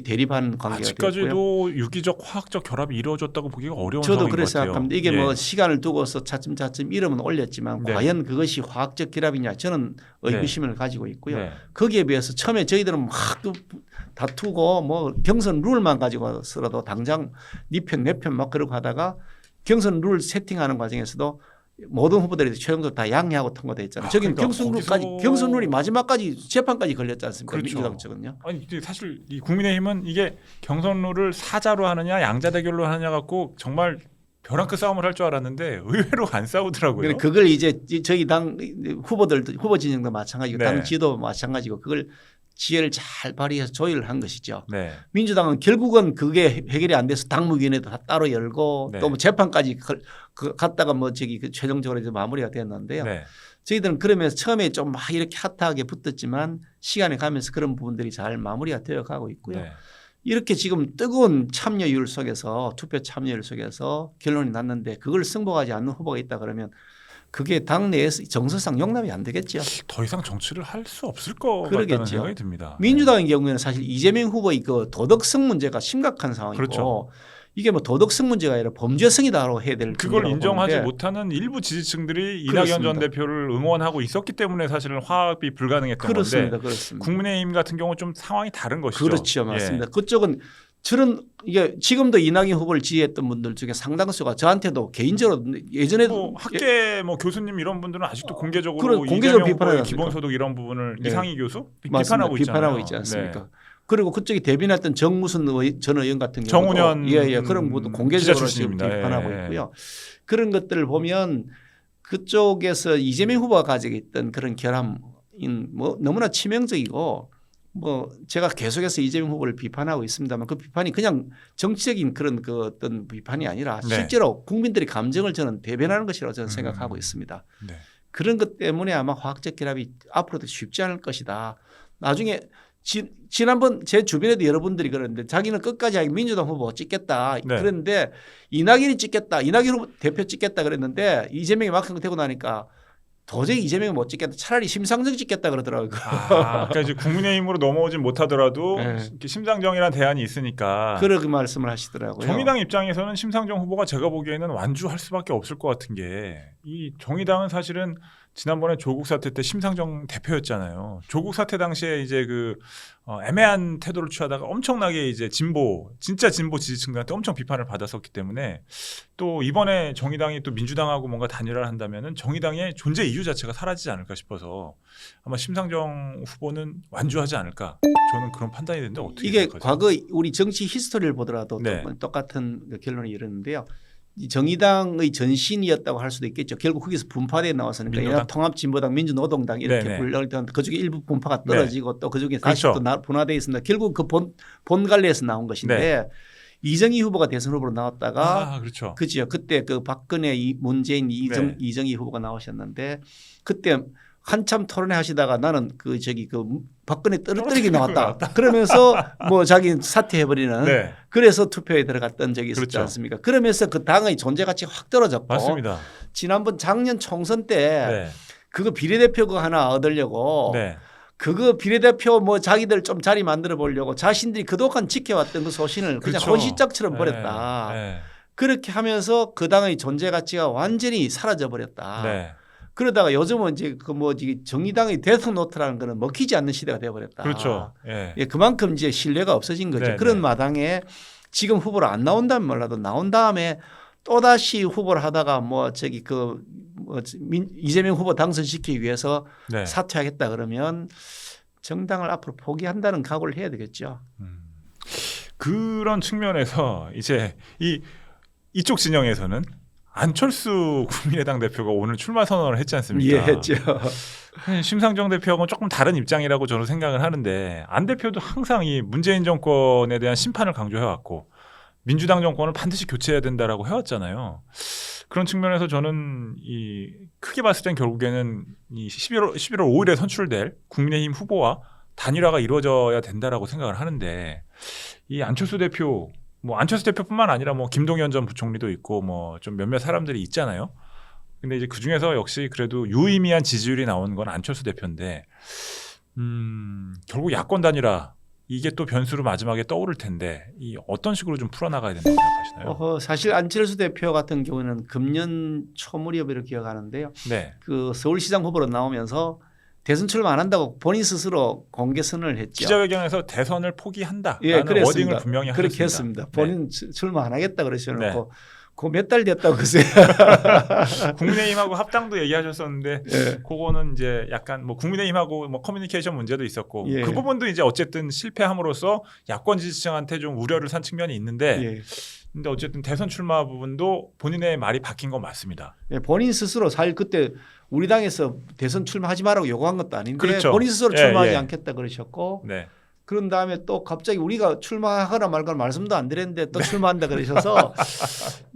대립한 관계가 아직까지도 됐고요. 유기적 화학적 결합이 이루어졌다고 보기가 어려운 저도 상황인 그래서 것 같아요. 생각합니다. 이게 뭐 시간을 두고서 차츰차츰 이름은 올렸지만 과연 그것이 화학적 결합이냐 저는 의구심을 가지고 있고요. 거기에 비해서 처음에 저희들은 막 다투고 뭐 경선 룰만 가지고서라도 당장 네 편 내 편 막 그러고 하다가 경선 룰 세팅하는 과정에서도 모든 후보들이 최종적으로 다 양해하고 통과됐잖아요. 저기 경선 룰이 마지막까지 재판까지 걸렸지 않습니까? 민주당 측은요. 아니 사실 이 국민의힘은 이게 경선 룰을 사자로 하느냐 양자 대결로 하느냐 갖고 정말 벼랑 끝 싸움을 할 줄 알았는데 의외로 안 싸우더라고요. 그걸 이제 저희 당 후보들도 후보 진영도 마찬가지고 당 지도 마찬가지고 그걸 지혜를 잘 발휘해서 조율한 것이죠. 민주당은 결국은 그게 해결이 안 돼서 당무위원회도 다 따로 열고 또 뭐 재판까지 갔다가 뭐 최종적으로 이제 마무리가 됐는데요. 저희들은 그러면서 처음에 좀 막 이렇게 핫하게 붙었지만 시간이 가면서 그런 부분들이 잘 마무리가 되어 가고 있고요. 이렇게 지금 뜨거운 참여율 속에서 투표 참여율 속에서 결론이 났는데 그걸 승복하지 않는 후보가 있다 그러면 그게 당내에서 정서상 용납이 안 되겠죠. 더 이상 정치를 할 수 없을 것 같다는 생각이 듭니다. 민주당의 경우에는 사실 이재명 후보의 그 도덕성 문제가 심각한 상황이고 이게 뭐 도덕성 문제가 아니라 범죄성이다라고 해야 될 그걸 인정하지 못하는 일부 지지층들이 이낙연 전 대표를 응원하고 있었기 때문에 사실은 화합이 불가능했던 건데 국민의힘 같은 경우는 좀 상황이 다른 것이죠. 그렇죠. 맞습니다. 그쪽은 저는 이게 지금도 이낙연 후보를 지지했던 분들 중에 상당수가 저한테도 개인적으로 예전에도 학계 뭐 교수님 이런 분들은 아직도 공개적으로 비판하고 기본소득 이런 부분을 이상희 교수 비판하고 있지 않습니까? 그리고 그쪽이 대변했던 정무순 전 의원 같은 경우도 정운현 그런 분도 공개적으로 지금 비판하고 있고요. 그런 것들을 보면 그쪽에서 이재명 후보가 가지고 있던 그런 결함인 뭐 너무나 치명적이고 뭐 제가 계속해서 이재명 후보를 비판하고 있습니다만 그 비판이 그냥 정치적인 그런 그 어떤 비판이 아니라 실제로 국민들의 감정을 저는 대변하는 것이라고 저는 생각하고 있습니다. 그런 것 때문에 아마 화학적 결합이 앞으로도 쉽지 않을 것이다. 나중에 지난번 제 주변에도 여러분들이 그러는데 자기는 끝까지 민주당 후보 찍겠다. 네. 그런데 이낙연이 찍겠다. 이낙연 후보 대표 찍겠다 그랬는데 이재명이 막상 되고 나니까 도저히 이재명이 못 찍겠다. 차라리 심상정 찍겠다 그러더라고요. 그러니까 이제 국민의힘으로 넘어오진 못하더라도 네. 심상정이라는 대안이 있으니까. 그렇게 말씀을 하시더라고요. 정의당 입장에서는 심상정 후보가 제가 보기에는 완주할 수밖에 없을 것 같은 게 이 정의당은 사실은 지난번에 조국 사태 때 심상정 대표였잖아요. 조국 사태 당시에 이제 애매한 태도를 취하다가 엄청나게 이제 진짜 진보 지지층들한테 엄청 비판을 받았었기 때문에 또 이번에 정의당이 또 민주당하고 뭔가 단일화를 한다면은 정의당의 존재 이유 자체가 사라지지 않을까 싶어서 아마 심상정 후보는 완주하지 않을까. 저는 그런 판단이 되는데 어떻게 이게 생각하세요? 과거 우리 정치 히스토리를 보더라도 네. 똑같은 결론이 이르는데요. 이 정의당의 전신이었다고 할 수도 있겠죠. 결국 거기서 분파되어 나왔으니까 민노당? 통합진보당, 민주노동당 이렇게 네네. 분류되는 그중에 일부 분파가 떨어지고 또 그중에 다시 그렇죠. 또 분화되어 있습니다. 결국 그 본갈래에서 나온 것인데 이정희 후보가 대선 후보로 나왔다가 그렇죠. 그죠. 그때 그 박근혜, 문재인, 이정희 후보가 나오셨는데 그때 한참 토론회 하시다가 나는 박근혜 떨어뜨리기 나왔다. 그러면서 뭐 자기 사퇴해버리는 네. 그래서 투표에 들어갔던 적이 있었지 그렇죠. 않습니까? 그러면서 그 당의 존재 가치가 확 떨어졌고 맞습니다. 지난번 작년 총선 때 네. 그거 비례대표 그거 하나 얻으려고 네. 그거 비례대표 뭐 자기들 좀 자리 만들어 보려고 자신들이 그동안 지켜왔던 그 소신을 그냥 그렇죠. 혼시짝처럼 버렸다. 네. 그렇게 하면서 그 당의 존재 가치가 완전히 사라져 버렸다. 네. 그러다가 요즘은 이제 정의당의 대선 노트라는 거는 먹히지 않는 시대가 되어버렸다. 그렇죠. 예. 예, 그만큼 이제 신뢰가 없어진 거죠. 네, 그런 네. 마당에 지금 후보로 안 나온다면 몰라도 나온 다음에 또 다시 후보를 하다가 이재명 후보 당선시키기 위해서 네. 사퇴하겠다 그러면 정당을 앞으로 포기한다는 각오를 해야 되겠죠. 그런 측면에서 이제 이쪽 진영에서는 안철수 국민의당 대표가 오늘 출마 선언을 했지 않습니까? 예, 했죠. 심상정 대표하고는 조금 다른 입장이라고 저는 생각을 하는데 안 대표도 항상 이 문재인 정권에 대한 심판을 강조해왔고 민주당 정권을 반드시 교체해야 된다라고 해왔잖아요. 그런 측면에서 저는 크게 봤을 땐 결국에는 11월 5일에 선출될 국민의힘 후보와 단일화가 이루어져야 된다라고 생각을 하는데 이 안철수 대표 안철수 대표뿐만 아니라 김동연 전 부총리도 있고 좀 몇몇 사람들이 있잖아요. 근데 이제 그 중에서 역시 그래도 유의미한 지지율이 나온 건 안철수 대표인데 결국 야권 단일화 이게 또 변수로 마지막에 떠오를 텐데 어떤 식으로 좀 풀어나가야 된다고 생각하시나요? 사실 안철수 대표 같은 경우는 금년 초 무렵으로 기억하는데요. 네. 그 서울시장 후보로 나오면서 대선 출마 안 한다고 본인 스스로 공개 선언을 했죠. 기자회견에서 대선을 포기한다라는 예, 워딩을 분명히 그렇게 하셨습니다. 했습니다. 본인 출마 안 하겠다 그러셔놓고 네. 그 몇 달 됐다고 글쎄요. 국민의힘하고 합당도 얘기하셨었는데 예. 그거는 이제 약간 국민의힘하고 커뮤니케이션 문제도 있었고 예. 그 부분도 이제 어쨌든 실패함으로써 야권 지지층한테 좀 우려를 산 측면이 있는데 예. 근데 어쨌든 대선 출마 부분도 본인의 말이 바뀐 건 맞습니다. 예, 본인 스스로 사실 그때 우리 당에서 대선 출마하지 말라고 요구한 것도 아닌데 그렇죠. 본인 스스로 예, 출마하지 예. 않겠다 그러셨고 네. 그런 다음에 또 갑자기 우리가 출마하거나 말거나 말씀도 안 드렸는데 또 출마한다 그러셔서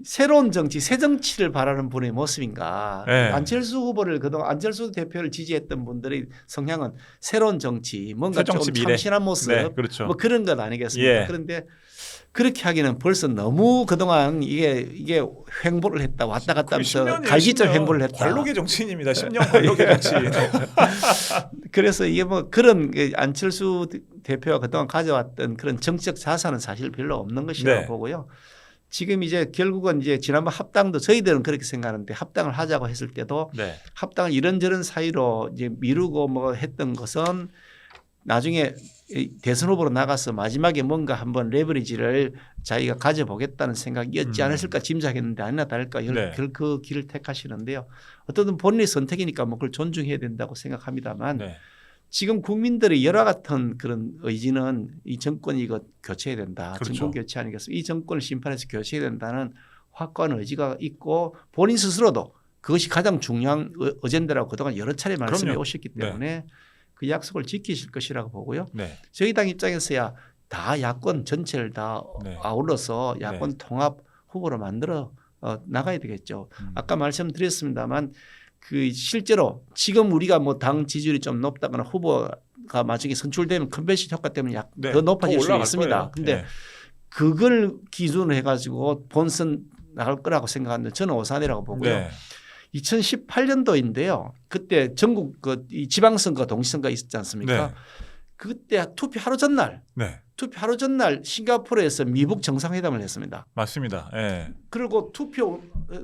새로운 정치, 새 정치를 바라는 분의 모습인가. 네. 안철수 후보를 그동안 안철수 대표를 지지했던 분들의 성향은 새로운 정치, 뭔가 새 정치 좀 미래. 참신한 모습, 네, 그렇죠. 뭐 그런 것 아니겠습니까? 예. 그런데 그렇게 하기는 벌써 너무 그동안 이게 횡보를 했다 왔다 갔다 하면서 갈기점 횡보를 했다. 관록의 정치인입니다. 10년 관록의 정치인. 그래서 이게 그런 안철수 대표가 그동안 가져왔던 그런 정치적 자산은 사실 별로 없는 것이라고 네. 보고요. 지금 이제 결국은 이제 지난번 합당도 저희들은 그렇게 생각하는데 합당을 하자고 했을 때도 네. 합당을 이런저런 사이로 이제 미루고 했던 것은 나중에 대선 후보로 나가서 마지막에 뭔가 한번 레버리지를 자기가 가져보겠다는 생각이었지 않았을까 짐작했는데 아니나 다를까 네. 그 길을 택하시는데요. 어떤 본인의 선택이니까 그걸 존중해야 된다고 생각합니다만 네. 지금 국민들의 여러 같은 그런 의지는 이 정권이 이거 교체해야 된다. 그렇죠. 정권 교체 아니겠습니까? 이 정권을 심판해서 교체해야 된다는 확고한 의지가 있고 본인 스스로도 그것이 가장 중요한 어젠다라고 그동안 여러 차례 말씀해 그럼요. 오셨기 때문에 그 약속을 지키실 것이라고 보고요. 네. 저희 당 입장에서야 다 야권 전체를 다 네. 아울러서 야권 통합 후보로 만들어 나가야 되겠죠. 아까 말씀드렸습니다만 그 실제로 지금 우리가 당 지지율이 좀 높다거나 후보 후보가 나중에 선출되면 컨벤션 효과 때문에 네, 더 높아질 수 올라갈 있습니다. 거예요. 근데 네. 그걸 기준으로 해가지고 본선 나갈 거라고 생각하는데 저는 오산이라고 보고요. 네. 2018년도인데요. 그때 전국 이 지방선거 동시선거 있었지 않습니까? 네. 그때 투표 하루 전날 네. 투표 하루 전날 싱가포르에서 미북 정상회담을 했습니다. 맞습니다. 네. 그리고 투표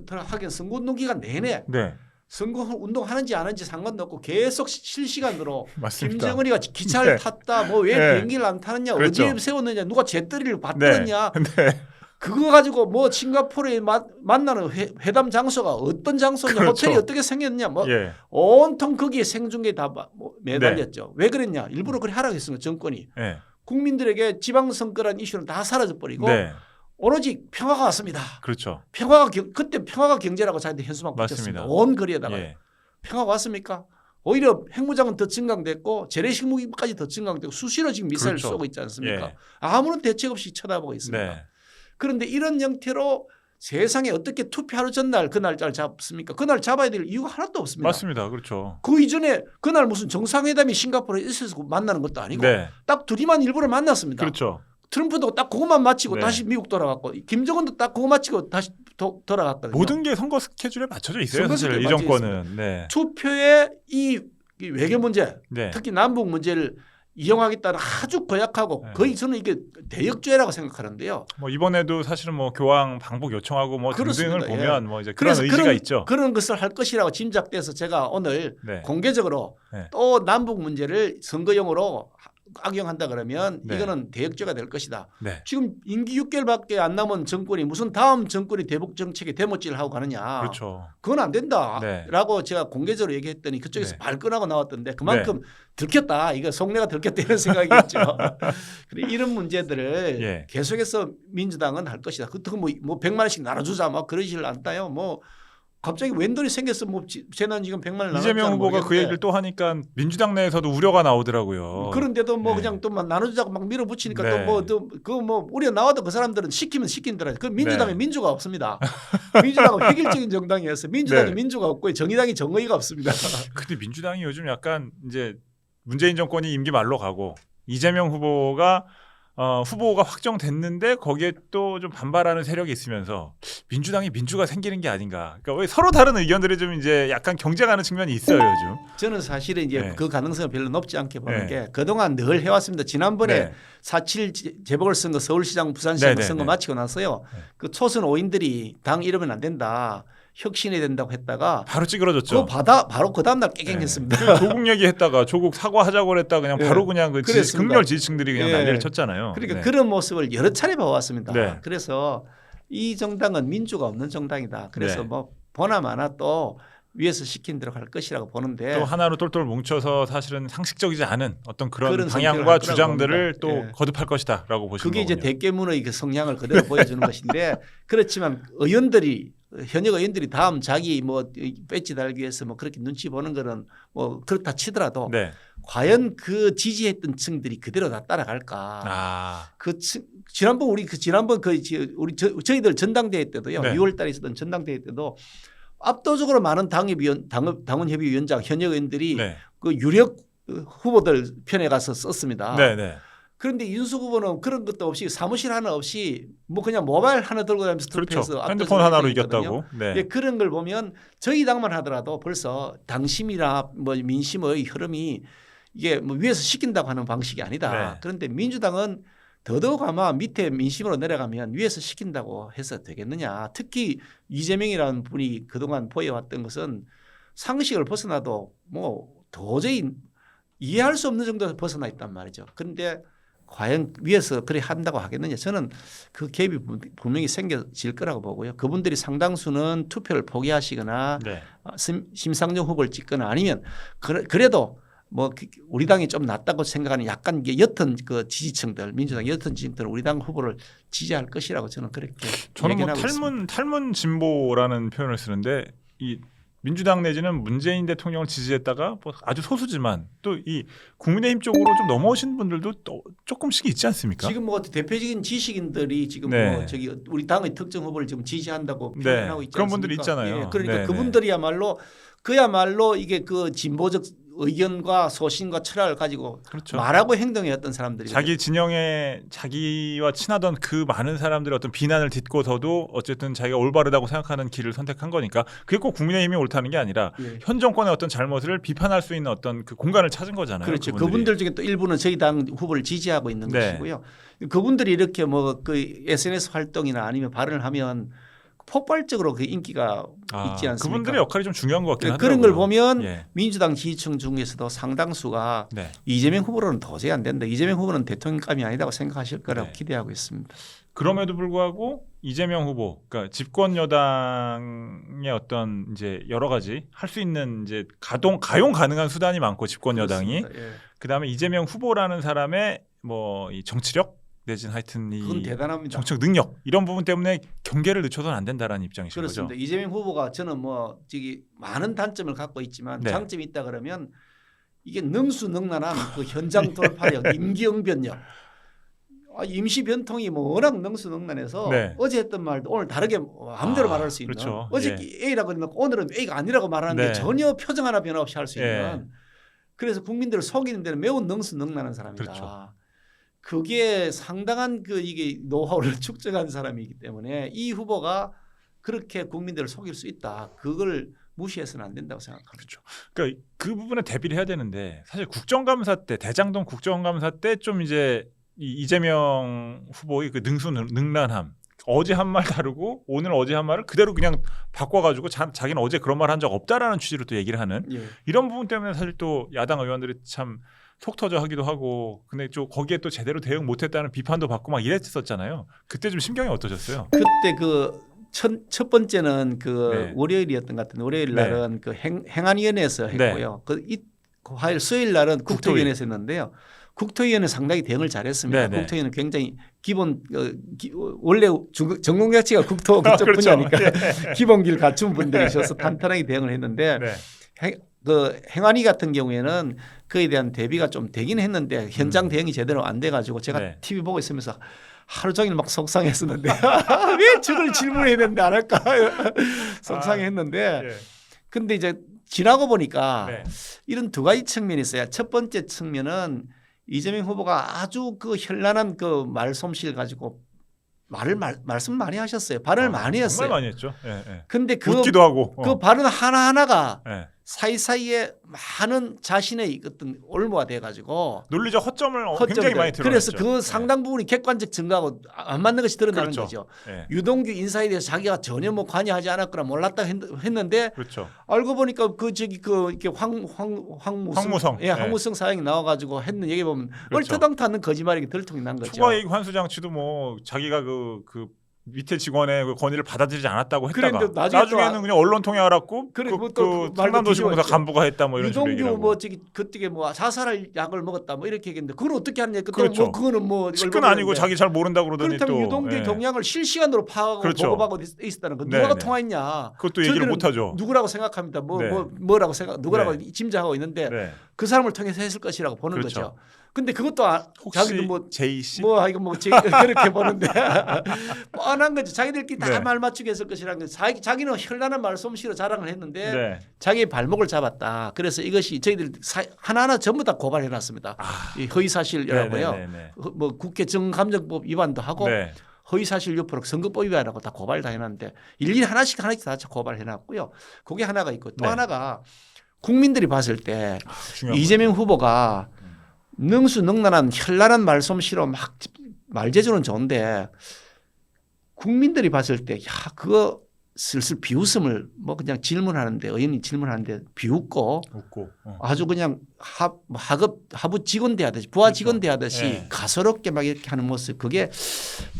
하긴 선거운동 기간 내내 네. 선거운동 하는지 안 하는지 상관없고 계속 실시간으로 맞습니다. 김정은이가 기차를 네. 탔다 뭐 왜 네. 비행기를 안 타느냐 그렇죠. 어디에 세웠느냐 누가 재떨이를 받들었냐 네. 그거 가지고 뭐 싱가포르에 만나는 회담 장소가 어떤 장소냐 그렇죠. 호텔이 어떻게 생겼냐 뭐 예. 온통 거기에 생중계 다 매달렸죠. 왜 그랬냐 일부러 그렇게 하라고 했습니다. 정권이. 네. 국민들에게 지방선거란 이슈는 다 사라져 버리고 네. 오로지 평화가 왔습니다. 그렇죠. 그때 평화가 경제라고 자기들 현수막 붙였습니다. 맞습니다. 온 거리에다가 예. 평화가 왔습니까? 오히려 핵무장은 더 증강됐고 재래식 무기까지 더 증강되고 수시로 지금 미사일을 그렇죠. 쏘고 있지 않습니까? 예. 아무런 대책 없이 쳐다보고 있습니다. 네. 그런데 이런 형태로 세상에 어떻게 투표하루 전날 그 날짜를 잡습니까? 그날 잡아야 될 이유가 하나도 없습니다. 맞습니다. 그렇죠. 그 이전에 그날 무슨 정상회담이 싱가포르에 있어서 만나는 것도 아니고 네. 딱 둘이만 일부러 만났습니다. 그렇죠. 트럼프도 딱 그것만 마치고 네. 다시 미국 돌아갔고 김정은도 딱 그거 마치고 다시 돌아갔거든요. 모든 게 선거 스케줄에 맞춰져 있어요. 선거 사실 이 스케줄에 정권은. 네. 투표의 이 외교 문제, 네. 특히 남북 문제를 이용하겠다는 아주 고약하고 네. 거의 저는 이게 대역죄라고 생각하는데요. 뭐 이번에도 사실은 뭐 교황 방북 요청하고 뭐 그렇습니다. 등등을 예. 보면 뭐 이제 그런 그래서 의지가 있죠. 그런 것을 할 것이라고 짐작돼서 제가 오늘 네. 공개적으로 네. 또 남북 문제를 선거용으로 악용한다 그러면 네. 이거는 대역죄가 될 것이다. 네. 지금 임기 6개월밖에 안 남은 정권이 무슨 다음 정권이 대북 정책에 대못질을 하고 가느냐. 그렇죠. 그건 안 된다. 네. 라고 제가 공개적으로 얘기했더니 그쪽에서 네. 발끈하고 나왔던데 그만큼 들켰다. 이거 속내가 들켰다 이런 생각이겠죠. 그래, 이런 문제들을 예. 계속해서 민주당은 할 것이다. 그렇다고 뭐 100만 원씩 나눠주자 막 그러질 않다요. 뭐 갑자기 웬돌이 생겼어. 뭐 재난 지금 100만 원 나눠주자. 이재명 후보가 그 얘기를 또 하니까 민주당 내에서도 우려가 나오더라고요. 그런데도 뭐 네. 그냥 또 막 나눠주자고 막 밀어붙이니까 네. 또 뭐 우려 나와도 그 사람들은 시키면 시킨더라. 그 민주당에 네. 민주가 없습니다. 민주당은 획일적인 정당이어서 민주당에 네. 민주가 없고 정의당이 정의가 없습니다. 근데 민주당이 요즘 약간 이제 문재인 정권이 임기 말로 가고 이재명 후보가 후보가 확정됐는데 거기에 또 좀 반발하는 세력이 있으면서 민주당이 민주가 생기는 게 아닌가. 그러니까 왜 서로 다른 의견들이 좀 이제 약간 경쟁하는 측면이 있어요 요즘. 저는 사실은 이제 네. 그 가능성은 별로 높지 않게 보는 네. 게 그동안 늘 해왔습니다. 지난번에 네. 4.7 재보궐선거 서울시장 부산시장 네, 네, 선거 네. 마치고 나서요. 네. 그 초선 5인들이 당 이러면 안 된다. 혁신해야 된다고 했다가 바로 찌그러졌죠. 바로 그 다음날 깨갱했습니다. 조국 얘기했다가 조국 사과하자고 했다 그냥 네. 바로 그냥 그 그랬습니다. 극렬 지지층들이 그냥 네. 난리를 쳤잖아요. 그러니까 네. 그런 모습을 여러 차례 봐왔습니다. 네. 그래서 이 정당은 민주가 없는 정당이다. 그래서 네. 뭐 보나마나 또 위에서 시킨 대로 갈 것이라고 보는데 또 하나로 똘똘 뭉쳐서 사실은 상식적이지 않은 어떤 그런 그런 선택을 방향과 할 거라고 주장들을 봅니다. 또 예. 거듭할 것이다라고 보시는 그게 이제 거군요. 대깨문의 그 성향을 그대로 보여주는 것인데 그렇지만 현역 의원들이 다음 자기 뭐 배지 달기 위해서 뭐 그렇게 눈치 보는 거는 뭐 그렇다 치더라도 네. 과연 그 지지했던 층들이 그대로 다 따라갈까? 아, 지난번 우리 저희들 전당대회 때도요. 네. 6월달에 있었던 전당대회 때도 압도적으로 많은 당원협의위원장 현역 의원들이 네. 그 유력 후보들 편에 가서 썼습니다. 네, 네. 그런데 윤석 후보는 그런 것도 없이 사무실 하나 없이 뭐 그냥 모바일 하나 들고 다니면서 그렇죠. 투표해서 핸드폰 하나로 압도적으로 이겼다고. 네. 예, 그런 걸 보면 저희 당만 하더라도 벌써 당심이나 뭐 민심의 흐름이 이게 뭐 위에서 시킨다고 하는 방식이 아니다. 네. 그런데 민주당은 더더욱 아마 밑에 민심으로 내려가면 위에서 시킨다고 해서 되겠느냐. 특히 이재명이라는 분이 그동안 보여왔던 것은 상식을 벗어나도 뭐 도저히 이해할 수 없는 정도에서 벗어나 있단 말이죠. 그런데 과연 위에서 그래 한다고 하겠느냐. 저는 그 갭이 분명히 생겨질 거라고 보고요. 그분들이 상당수는 투표를 포기하시거나 네. 심상정 후보를 찍거나 아니면 그래도 뭐 우리 당이 좀 낫다고 생각하는 약간 이게 옅은 그 지지층들 민주당 옅은 지지층들은 우리 당 후보를 지지할 것이라고 저는 그렇게 저는 뭐 예견하고 있습니다. 탈문 진보라는 표현을 쓰는데 이 민주당 내지는 문재인 대통령을 지지했다가 뭐 아주 소수지만 또 이 국민의힘 쪽으로 좀 넘어오신 분들도 또 조금씩 있지 않습니까? 지금 뭐 대표적인 지식인들이 지금 네. 뭐 저기 우리 당의 특정 후보를 지금 지지한다고 네. 표현하고 있지 그런 않습니까? 분들이 있잖아요. 예, 그러니까 네, 그분들이야말로 그야말로 이게 그 진보적 의견과 소신과 철학을 가지고 그렇죠. 말하고 행동해왔던 사람들이 자기 진영에 자기와 친하던 그 많은 사람들의 어떤 비난을 딛고서도 어쨌든 자기가 올바르다고 생각하는 길을 선택한 거니까 그게 꼭 국민의힘이 옳다는 게 아니라 예. 현 정권의 어떤 잘못을 비판할 수 있는 어떤 그 공간을 찾은 거잖아요. 그렇죠. 그분들이. 그분들 중에 또 일부는 저희 당 후보를 지지하고 있는 네. 것이고요. 그분들이 이렇게 뭐 그 SNS 활동이나 아니면 발언을 하면 폭발적으로 그 인기가 있지 않습니까? 그분들의 역할이 좀 중요한 것 같긴 하더라고요. 그런 걸 보면 예. 민주당 지지층 중에서도 상당수가 네. 이재명 후보로는 도저히 안 된다. 이재명 후보는 대통령감이 아니다고 생각하실 거라고 네. 기대하고 있습니다. 그럼에도 불구하고 이재명 후보, 그러니까 집권 여당의 어떤 이제 여러 가지 할 수 있는 이제 가용 가능한 수단이 많고 집권 여당이 예. 그다음에 이재명 후보라는 사람의 뭐 이 정치력 내지는 하여튼 그건 이 대단합니다. 정책 능력 이런 부분 때문에 경계를 늦춰서는 안 된다라는 입장이신 그렇습니다. 거죠. 이재명 후보가 저는 뭐 저기 많은 단점을 갖고 있지만 네. 장점이 있다 그러면 이게 능수능란한 그 현장 돌파력, 임기응변력. 임시 변통이 뭐 워낙 능수능란해서 네. 어제 했던 말도 오늘 다르게 마음대로 말할 수 있는. 그렇죠. 어제 A라고 했는데 오늘은 A가 아니라고 말하는데 네. 전혀 표정 하나 변화 없이 할 수 있는. 예. 그래서 국민들을 속이는 데는 매우 능수능란한 사람이다. 그렇죠. 그게 상당한 그 이게 노하우를 축적한 사람이기 때문에 이 후보가 그렇게 국민들을 속일 수 있다. 그걸 무시해서는 안 된다고 생각합니다. 그렇죠. 그러니까 그 부분에 대비를 해야 되는데 사실 국정감사 때 대장동 국정감사 때 좀 이제 이재명 후보의 그 능수능란함 어제 한 말 다르고 오늘 어제 한 말을 그대로 그냥 바꿔가지고 자기는 어제 그런 말 한 적 없다라는 취지로 또 얘기를 하는 예. 이런 부분 때문에 사실 또 야당 의원들이 참 속 터져 하기도 하고 근데 좀 거기에 또 제대로 대응 못했다는 비판도 받고 막 이랬었잖아요. 그때 좀 심경이 어떠셨어요? 그때 그 첫 번째는 그 네. 월요일이었던 것 같은데 월요일 네. 날은 그 행안위원회에서 했고요. 그 화요일 수요일 날은 국토위원회에서 했는데요. 국토위원회 상당히 대응을 잘했습니다. 네, 네. 국토위원회는 굉장히 기본 원래 전공 자체가 국토 그쪽 그렇죠. 분야니까 기본기를 갖춘 분들이셔서 탄탄하게 대응을 했는데 네. 그 행안위 같은 경우에는 그에 대한 대비가 좀 되긴 했는데 현장 대응이 제대로 안 돼가지고 제가 네. TV 보고 있으면서 하루 종일 막 속상했었는데 왜 저걸 질문해야 되는데 안 할까 속상했는데 예. 근데 이제 지나고 보니까 네. 이런 두 가지 측면이 있어요. 첫 번째 측면은 이재명 후보가 아주 그 현란한 그 말솜씨를 가지고 말씀 많이 하셨어요. 발언을 많이 했어요. 정말 많이 했죠. 예, 예. 근데 웃기도 하고. 그 발언 하나하나가 예. 사이사이에 많은 자신의 어떤 올무가 돼가지고 논리적 허점을 굉장히 허점들. 많이 드러냈죠. 그래서 그 상당 부분이 객관적 증거하고 안 맞는 것이 드러나는 그렇죠. 거죠. 예. 유동규 인사에 대해서 자기가 전혀 뭐 관여하지 않았거나 몰랐다 했는데 그렇죠. 알고 보니까 그 저기 그 이렇게 황무성 예. 황무성 사장이 나와가지고 했는 얘기 보면 그렇죠. 얼토당토 않는 거짓말이 들통이 난 거죠. 추가 얘기 환수 장치도 뭐 자기가 그 밑에 직원의 그 건의를 받아들이지 않았다고 했다가 그런데 나중에 그냥 언론 통해 알았고 그래, 그 또 말도 성남도시공사 뒤집었죠. 간부가 했다 뭐 이런 식으로 얘기를 유동규 하고. 뭐 저기 그때 뭐 자살할 약을 먹었다 뭐 이렇게 얘기했는데 그걸 어떻게 하느냐. 그렇죠. 뭐 그거는 뭐 측근 아니고 자기 잘 모른다 그러더니 그렇다면 또 유동규 예. 동향을 실시간으로 파악하고 그렇죠. 보고받고 있었다는 거 네, 누가 네. 통화했냐. 그것도 얘기를 저희들은 못 하죠. 누구라고 생각합니다. 네. 뭐라고 생각 누구라고 네. 짐작하고 있는데 네. 그 사람을 통해서 했을 것이라고 보는 그렇죠. 거죠. 근데 그것도 혹시 자기도 뭐 제이 씨? 이거 뭐 그렇게 보는데 뻔한 거죠. 자기들끼리 다 네. 말 맞추게 했을 것이라는 거. 자기는 현란한 말솜씨로 자랑을 했는데 네. 자기의 발목을 잡았다. 그래서 이것이 저희들 하나하나 전부 다 고발해놨습니다. 이 허위사실이라고요. 네, 네, 네, 뭐 국회 정감정법 위반도 하고 네. 허위사실 유포로 선거법 위반하고 다 고발 다 해놨는데 일일이 하나씩 다 고발해놨고요. 그게 하나가 있고 또 네. 하나가 국민들이 봤을 때 중요한 이재명 후보가 능수능란한 현란한 말솜씨로 막 말재주는 좋은데 국민들이 봤을 때 야 그거 슬슬 비웃음을 뭐 그냥 질문하는데 의원이 질문하는데 비웃고 웃고. 아주 그냥 하부 직원 대하듯이 부하 직원 대하듯이 네. 가소롭게 막 이렇게 하는 모습 그게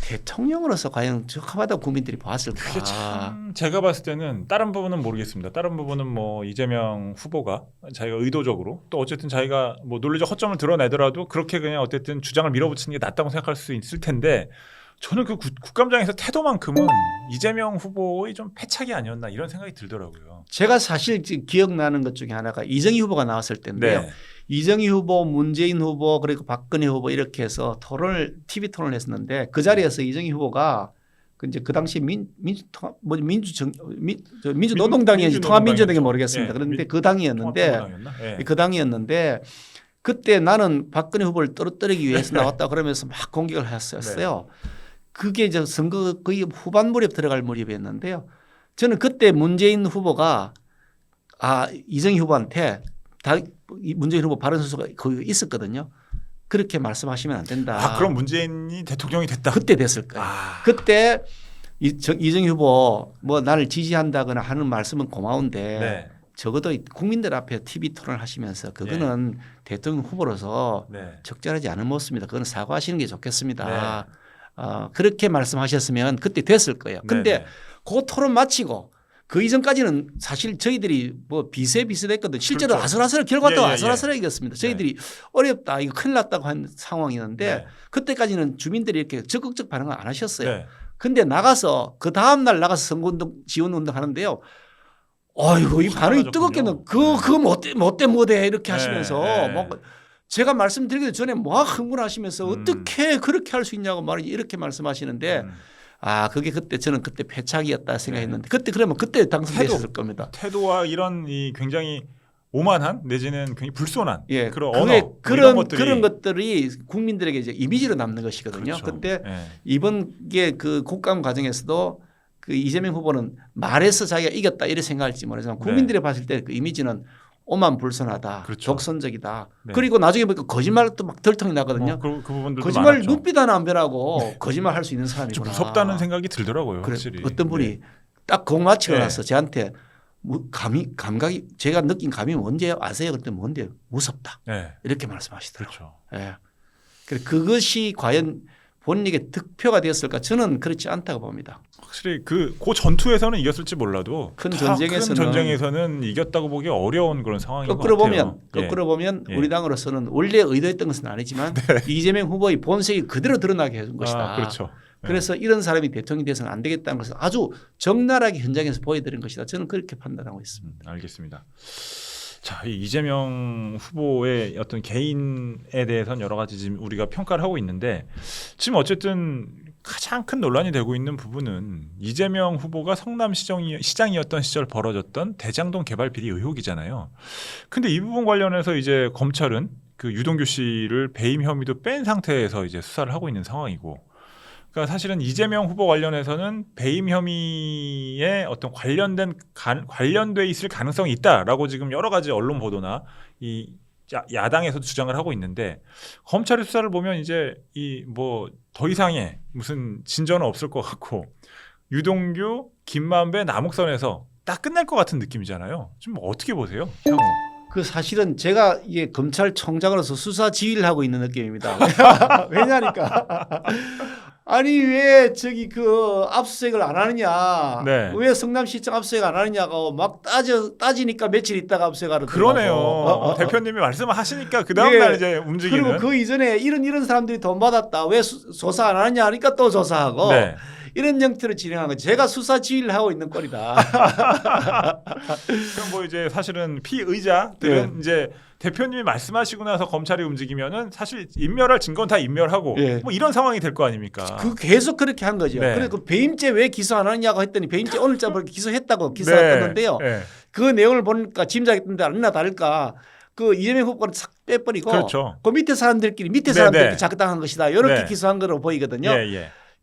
대통령으로서 과연 적합하다 국민들이 봤을까? 그게 참 제가 봤을 때는 다른 부분은 모르겠습니다. 다른 부분은 뭐 이재명 후보가 자기가 의도적으로 또 어쨌든 자기가 뭐 논리적 허점을 드러내더라도 그렇게 그냥 어쨌든 주장을 밀어붙이는 게 낫다고 생각할 수 있을 텐데 저는 그 국감장에서 태도만큼은 이재명 후보의 좀 패착이 아니었나 이런 생각이 들더라고요. 제가 사실 기억나는 것 중에 하나가 이정희 후보가 나왔을 때인데요. 네. 이정희 후보, 문재인 후보 그리고 박근혜 후보 이렇게 해서 TV 토론을 했었는데 그 자리에서 이정희 후보가 이제 그 당시 민주노동당이 통합민주당이 모르겠습니다. 예, 그런데 그 당이었는데 예. 그 당이었는데 그때 나는 박근혜 후보를 떨어뜨리기 위해서 나왔다 그러면서 막 공격을 했었어요. 그게 이제 선거 거의 후반 무렵 들어갈 무렵이었는데요. 저는 그때 문재인 후보가 이정희 후보한테 문재인 후보 발언 순서가 거기 있었거든요. 그렇게 말씀하시면 안 된다. 그럼 문재인이 대통령이 됐다. 그때 됐을 거예요. 그때 이정희 후보 뭐 나를 지지한다거나 하는 말씀은 고마운데 네. 적어도 국민들 앞에 TV 토론을 하시면서 그거는 대통령 후보로서 적절하지 않은 모습입니다. 그거는 사과하시는 게 좋겠습니다. 그렇게 말씀하셨으면 그때 됐을 거예요. 근데 그 토론 마치고 그 이전까지는 사실 저희들이 뭐 비슷했거든요. 실제로 그렇죠. 아슬아슬 결과도 아슬아슬하게 이겼습니다. 저희들이 어렵다 이거 큰일 났다고 한 상황이었는데 그때까지는 주민들이 이렇게 적극적 반응을 안 하셨어요. 근데 나가서 그 다음 날 나가서 선거운동 지원운동 하는데요. 어이구 이 반응이 뜨겁게는 그거 못돼 이렇게 하시면서 막 제가 말씀드리기 전에 막 흥분하시면서 어떻게 그렇게 할 수 있냐고 이렇게 말씀하시는데 그게 저는 그때 패착이었다 생각했는데 그때 당선됐을 겁니다. 태도와 이런 이 굉장히 오만한 내지는 굉장히 불손한 그런 언어 그런 것들이 국민들에게 이제 이미지로 남는 것이거든요. 그런데 이번 게 그 국감 과정에서도 그 이재명 후보는 말해서 자기가 이겼다 이렇게 생각할지 모르지만 국민들이 봤을 때 그 이미지는 오만 불손하다, 독선적이다. 그리고 나중에 보니까 거짓말도 막 덜통이 나거든요. 그 부분들도 거짓말 많았죠. 눈빛 하나 안 변하고 거짓말 할 수 있는 사람이구나. 무섭다는 생각이 들더라고요. 확실히. 어떤 분이 딱 그거 마치고 나서 저한테 감각이 제가 느낀 감이 뭔지 아세요? 그랬더니 뭔데요? 무섭다. 이렇게 말씀하시더라고요. 그렇죠. 그것이 과연 본인에게 득표가 되었을까? 저는 그렇지 않다고 봅니다. 확실히 그 전투에서는 이겼을지 몰라도 큰 전쟁에서는 이겼다고 보기 어려운 그런 상황인 것 같아요. 거꾸로 보면 우리 당으로서는 원래 의도했던 것은 아니지만 이재명 후보의 본색이 그대로 드러나게 해준 것이다. 그렇죠. 그래서 이런 사람이 대통령이 돼서는 안 되겠다는 것을 아주 적나라하게 현장에서 보여드린 것이다. 저는 그렇게 판단하고 있습니다. 알겠습니다. 자, 이 이재명 후보의 어떤 개인에 대해서는 여러 가지 지금 우리가 평가를 하고 있는데 지금 어쨌든 가장 큰 논란이 되고 있는 부분은 이재명 후보가 성남시장이었던 시절 벌어졌던 대장동 개발 비리 의혹이잖아요. 근데 이 부분 관련해서 이제 검찰은 그 유동규 씨를 배임 혐의도 뺀 상태에서 이제 수사를 하고 있는 상황이고, 그러니까 사실은 이재명 후보 관련해서는 배임 혐의에 어떤 관련돼 있을 가능성이 있다라고 지금 여러 가지 언론 보도나 이 야당에서도 주장을 하고 있는데 검찰의 수사를 보면 이제 이 뭐 더 이상의 무슨 진전은 없을 것 같고 유동규, 김만배, 남욱선에서 딱 끝날 것 같은 느낌이잖아요. 좀 어떻게 보세요, 향후? 그 사실은 제가 이게 검찰총장으로서 수사 지휘를 하고 있는 느낌입니다. 왜냐니까. 아니 왜 저기 그 압수수색을 안 하느냐? 왜 성남시청 압수수색 안 하느냐고 막 따지니까 며칠 있다가 압수수색하러 그러네요. 대표님이 말씀하시니까 그 다음 날 이제 움직이는. 그리고 그 이전에 이런 사람들이 돈 받았다. 왜 조사 안 하느냐 하니까 또 조사하고. 이런 형태로 진행한 거죠. 제가 수사 지휘를 하고 있는 꼴이다. 그럼 뭐 이제 사실은 피의자들은 이제 대표님이 말씀하시고 나서 검찰이 움직이면은 사실 인멸할 증거는 다 인멸하고 뭐 이런 상황이 될 거 아닙니까? 계속 그렇게 한 거죠. 그래서 배임죄 왜 기소 안 하느냐고 했더니 배임죄 오늘자 기소했다고 기소가 떴는데요. 그 내용을 보니까 짐작했던데 아니나 다를까. 그 이재명 후보는 싹 빼버리고 그 밑에 사람들끼리 작당한 것이다. 이렇게 기소한 거로 보이거든요.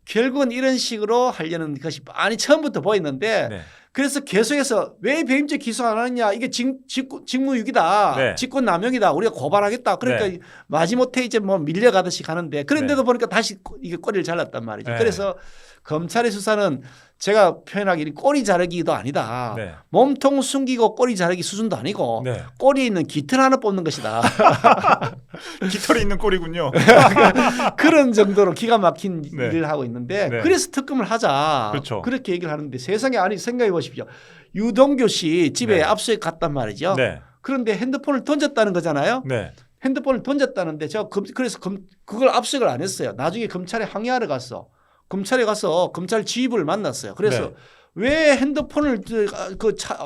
결국은 이런 식으로 하려는 것이 많이 처음부터 보였는데 그래서 계속해서 왜 배임죄 기소 안 하느냐 이게 직무유기다 직권남용이다 우리가 고발하겠다 그러니까 마지못해 이제 뭐 밀려가듯이 가는데 그런데도 보니까 다시 이게 꼬리를 잘랐단 말이죠. 그래서 검찰의 수사는 제가 표현하기는 꼬리 자르기도 아니다. 몸통 숨기고 꼬리 자르기 수준도 아니고 꼬리에 있는 깃털 하나 뽑는 것이다. 깃털이 있는 꼬리군요. 그런 정도로 기가 막힌 일을 하고 있는데 그래서 특검을 하자. 그렇게 얘기를 하는데 세상에 아니 생각해 보십시오. 유동규 씨 집에 압수수색 갔단 말이죠. 그런데 핸드폰을 던졌다는 거잖아요. 핸드폰을 던졌다는데 제가 그래서 그걸 압수수색을 안 했어요. 나중에 검찰에 항의하러 갔어. 검찰에 가서 검찰 지휘부를 만났어요. 그래서 왜 핸드폰을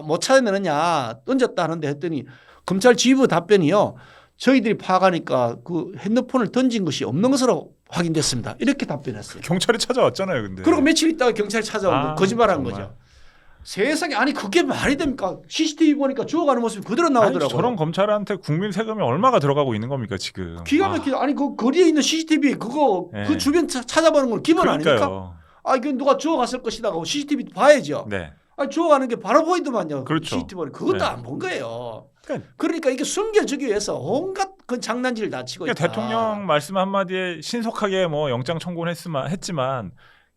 못 찾아내느냐 던졌다 하는데 했더니 검찰 지휘부 답변이요. 저희들이 파악하니까 그 핸드폰을 던진 것이 없는 것으로 확인됐습니다. 이렇게 답변했어요. 경찰이 찾아왔잖아요, 근데. 그리고 며칠 있다가 경찰이 찾아오고 거짓말한 정말. 거죠. 세상에 아니 그게 말이 됩니까? CCTV 보니까 주워가는 모습이 그대로 나오더라고요. 아니, 저런 검찰한테 국민 세금이 얼마가 들어가고 있는 겁니까 지금? 기가 막히다. 아니 그 거리에 있는 CCTV 그거 네. 그 주변 찾아보는 건 기본 아닙니까? 그러니까요. 아 이건 누가 주워갔을 것이다 하고 CCTV 봐야죠. 네. 아니 주워가는 게 바로 보이더만요. 그렇죠. CCTV 그것도 네. 안 본 거예요. 그러니까, 그러니까 이게 숨겨주기 위해서 온갖 그 장난질을 다 치고 있다. 대통령 말씀 한마디에 신속하게 뭐 영장 청구는 했지만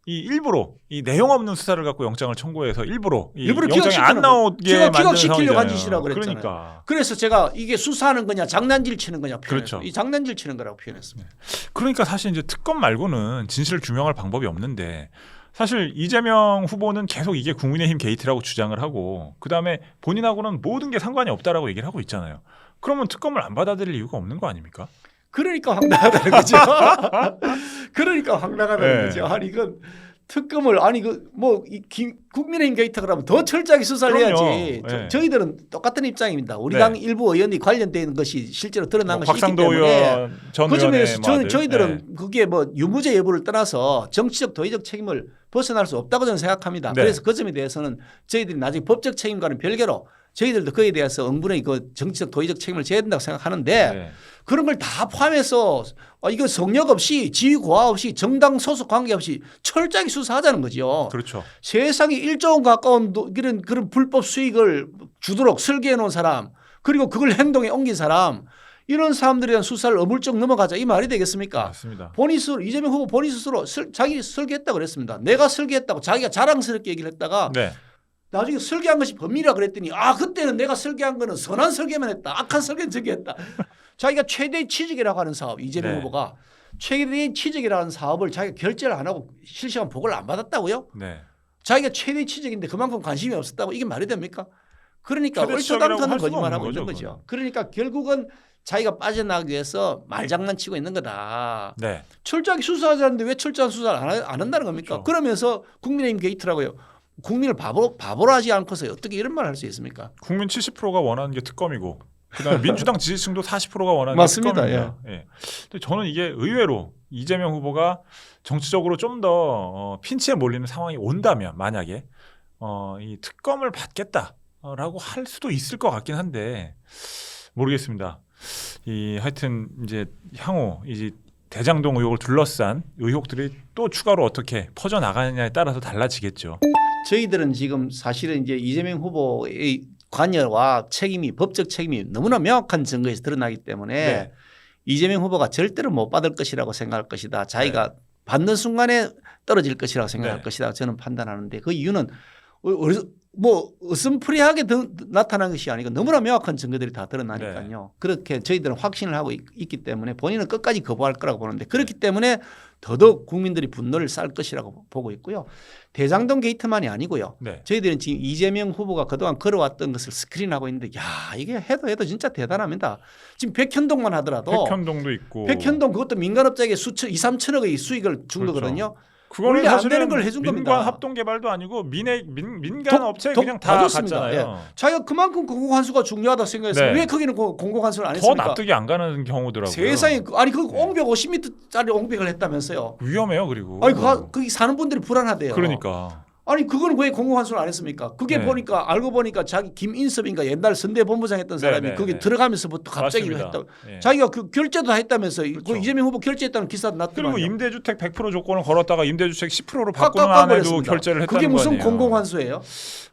이 일부러 이 내용 없는 수사를 갖고 영장을 청구해서 일부러 영장이 안 나오게 만드는 기각시키려고 한 상황이잖아요. 짓이라고 그랬잖아요. 그러니까. 그래서 제가 이게 수사하는 거냐 장난질 치는 거냐 표현했어요. 그렇죠. 이 장난질 치는 거라고 표현했습니다. 그러니까 사실 이제 특검 말고는 진실을 규명할 방법이 없는데 사실 이재명 후보는 계속 이게 국민의힘 게이트라고 주장을 하고 그다음에 본인하고는 모든 게 상관이 없다라고 얘기를 하고 있잖아요. 그러면 특검을 안 받아들일 이유가 없는 거 아닙니까? 그러니까 황당하다는 거죠. 그러니까 황당하다는 네. 거죠. 아니 이건 특검을 아니 그 뭐 국민의힘 게이트 그러면 더 철저하게 수사를 그럼요. 해야지. 네. 저희들은 똑같은 입장입니다. 우리 네. 당 일부 의원이 관련된 것이 실제로 드러난 것이 있기 곽상도 때문에 의원 전 그 의원의 점에서 아들. 저희들은 네. 그게 뭐 유무죄 여부를 떠나서 정치적 도의적 책임을 벗어날 수 없다고 저는 생각합니다. 네. 그래서 그 점에 대해서는 저희들이 나중에 법적 책임과는 별개로 저희들도 그에 대해서 응분의 그 정치적 도의적 책임을 져야 된다고 생각하는데 네. 그런 걸 다 포함해서 이거 성역 없이 지위 고하 없이 정당 소속 관계 없이 철저하게 수사하자는 거죠. 그렇죠. 세상에 1조 원 가까운 그런 불법 수익을 주도록 설계해 놓은 사람 그리고 그걸 행동에 옮긴 사람 이런 사람들에 대한 수사를 어물쩍 넘어가자 이 말이 되겠습니까? 맞습니다. 본인 스스로 이재명 후보 본인 스스로 자기 설계했다고 그랬습니다. 내가 설계했다고 자기가 자랑스럽게 얘기를 했다가 네. 나중에 설계한 것이 범인이라 그랬더니 그때는 내가 설계한 거는 선한 설계만 했다. 악한 설계는 저기 했다. 자기가 최대의 취직이라고 하는 사업 이재명 네. 후보가 최대의 취직이라고 하는 사업을 자기가 결제를 안 하고 실시간 보고를 안 받았다고요? 네. 자기가 최대의 취직인데 그만큼 관심이 없었다고 이게 말이 됩니까? 그러니까 최대 취직이라고 얼토당토는 할 수가 거짓말하고 없는 있는 거죠, 거죠. 그러니까 결국은 자기가 빠져나가기 위해서 말장난치고 있는 거다. 네. 철저하게 수사하자는데 왜 철저한 수사를 안 한다는 겁니까? 그렇죠. 그러면서 국민의힘 게이트라고요. 국민을 바보로 하지 않고서 어떻게 이런 말을 할 수 있습니까? 국민 70%가 원하는 게 특검이고 그다음에 민주당 지지층도 40%가 원하는 맞습니다. 게 특검입니다. 예. 근데 저는 이게 의외로 이재명 후보가 정치적으로 좀 더 핀치에 몰리는 상황이 온다면 만약에 이 특검을 받겠다라고 할 수도 있을 것 같긴 한데 모르겠습니다. 하여튼 이제 향후 이제 대장동 의혹을 둘러싼 의혹들이 또 추가로 어떻게 퍼져 나가느냐에 따라서 달라지겠죠. 저희들은 지금 사실은 이제 이재명 후보의 관여와 책임이 법적 책임이 너무나 명확한 증거에서 드러나기 때문에 네. 이재명 후보가 절대로 못 받을 것이라고 생각할 것이다. 자기가 받는 순간에 떨어질 것이라고 생각할 네. 것이다. 저는 판단하는데 그 이유는 뭐 어슴푸레하게 나타난 것이 아니고 너무나 명확한 증거들이 다 드러나니까요. 네. 그렇게 저희들은 확신을 하고 있기 때문에 본인은 끝까지 거부할 거라고 보는데 그렇기 때문에 더더욱 국민들이 분노를 쌀 것이라고 보고 있고요. 대장동 게이트만이 아니고요. 네. 저희들은 지금 이재명 후보가 그동안 걸어왔던 것을 스크린하고 있는데 이게 해도 진짜 대단합니다. 지금 백현동만 하더라도 백현동도 있고 백현동 그것도 민간업자에게 2, 3천억의 수익을 준 그렇죠. 거거든요. 그거는 원래 안 사실은 되는 걸 해준 민간 겁니다. 합동 개발도 아니고 민간 업체 더 그냥 다 줬습니다. 갔잖아요. 자기가 그만큼 공공환수가 중요하다고 생각했어요. 네. 왜 거기는 공공환수를 안 더 했습니까? 납득이 안 가는 경우더라고요. 세상에 아니 그 옹벽 50m짜리 옹벽을 했다면서요. 위험해요. 그리고 아니 거기 사는 분들이 불안하대요. 그러니까 아니 그거는 왜 공공환수를 안 했습니까? 그게 네. 보니까 알고 보니까 자기 김인섭인가 옛날 선대본부장 했던 사람이 네, 거기 네. 들어가면서부터 갑자기 맞습니다. 했다. 예. 자기가 그 결제도 다 했다면서요. 그렇죠. 그 이재명 후보 결제했다는 기사도 그리고 났더만요. 임대주택 100% 조건을 걸었다가 임대주택 10%로 바꾸는 깎아 안에도 버렸습니다. 결제를 했다는 그게 무슨 거 아니에요. 공공환수예요?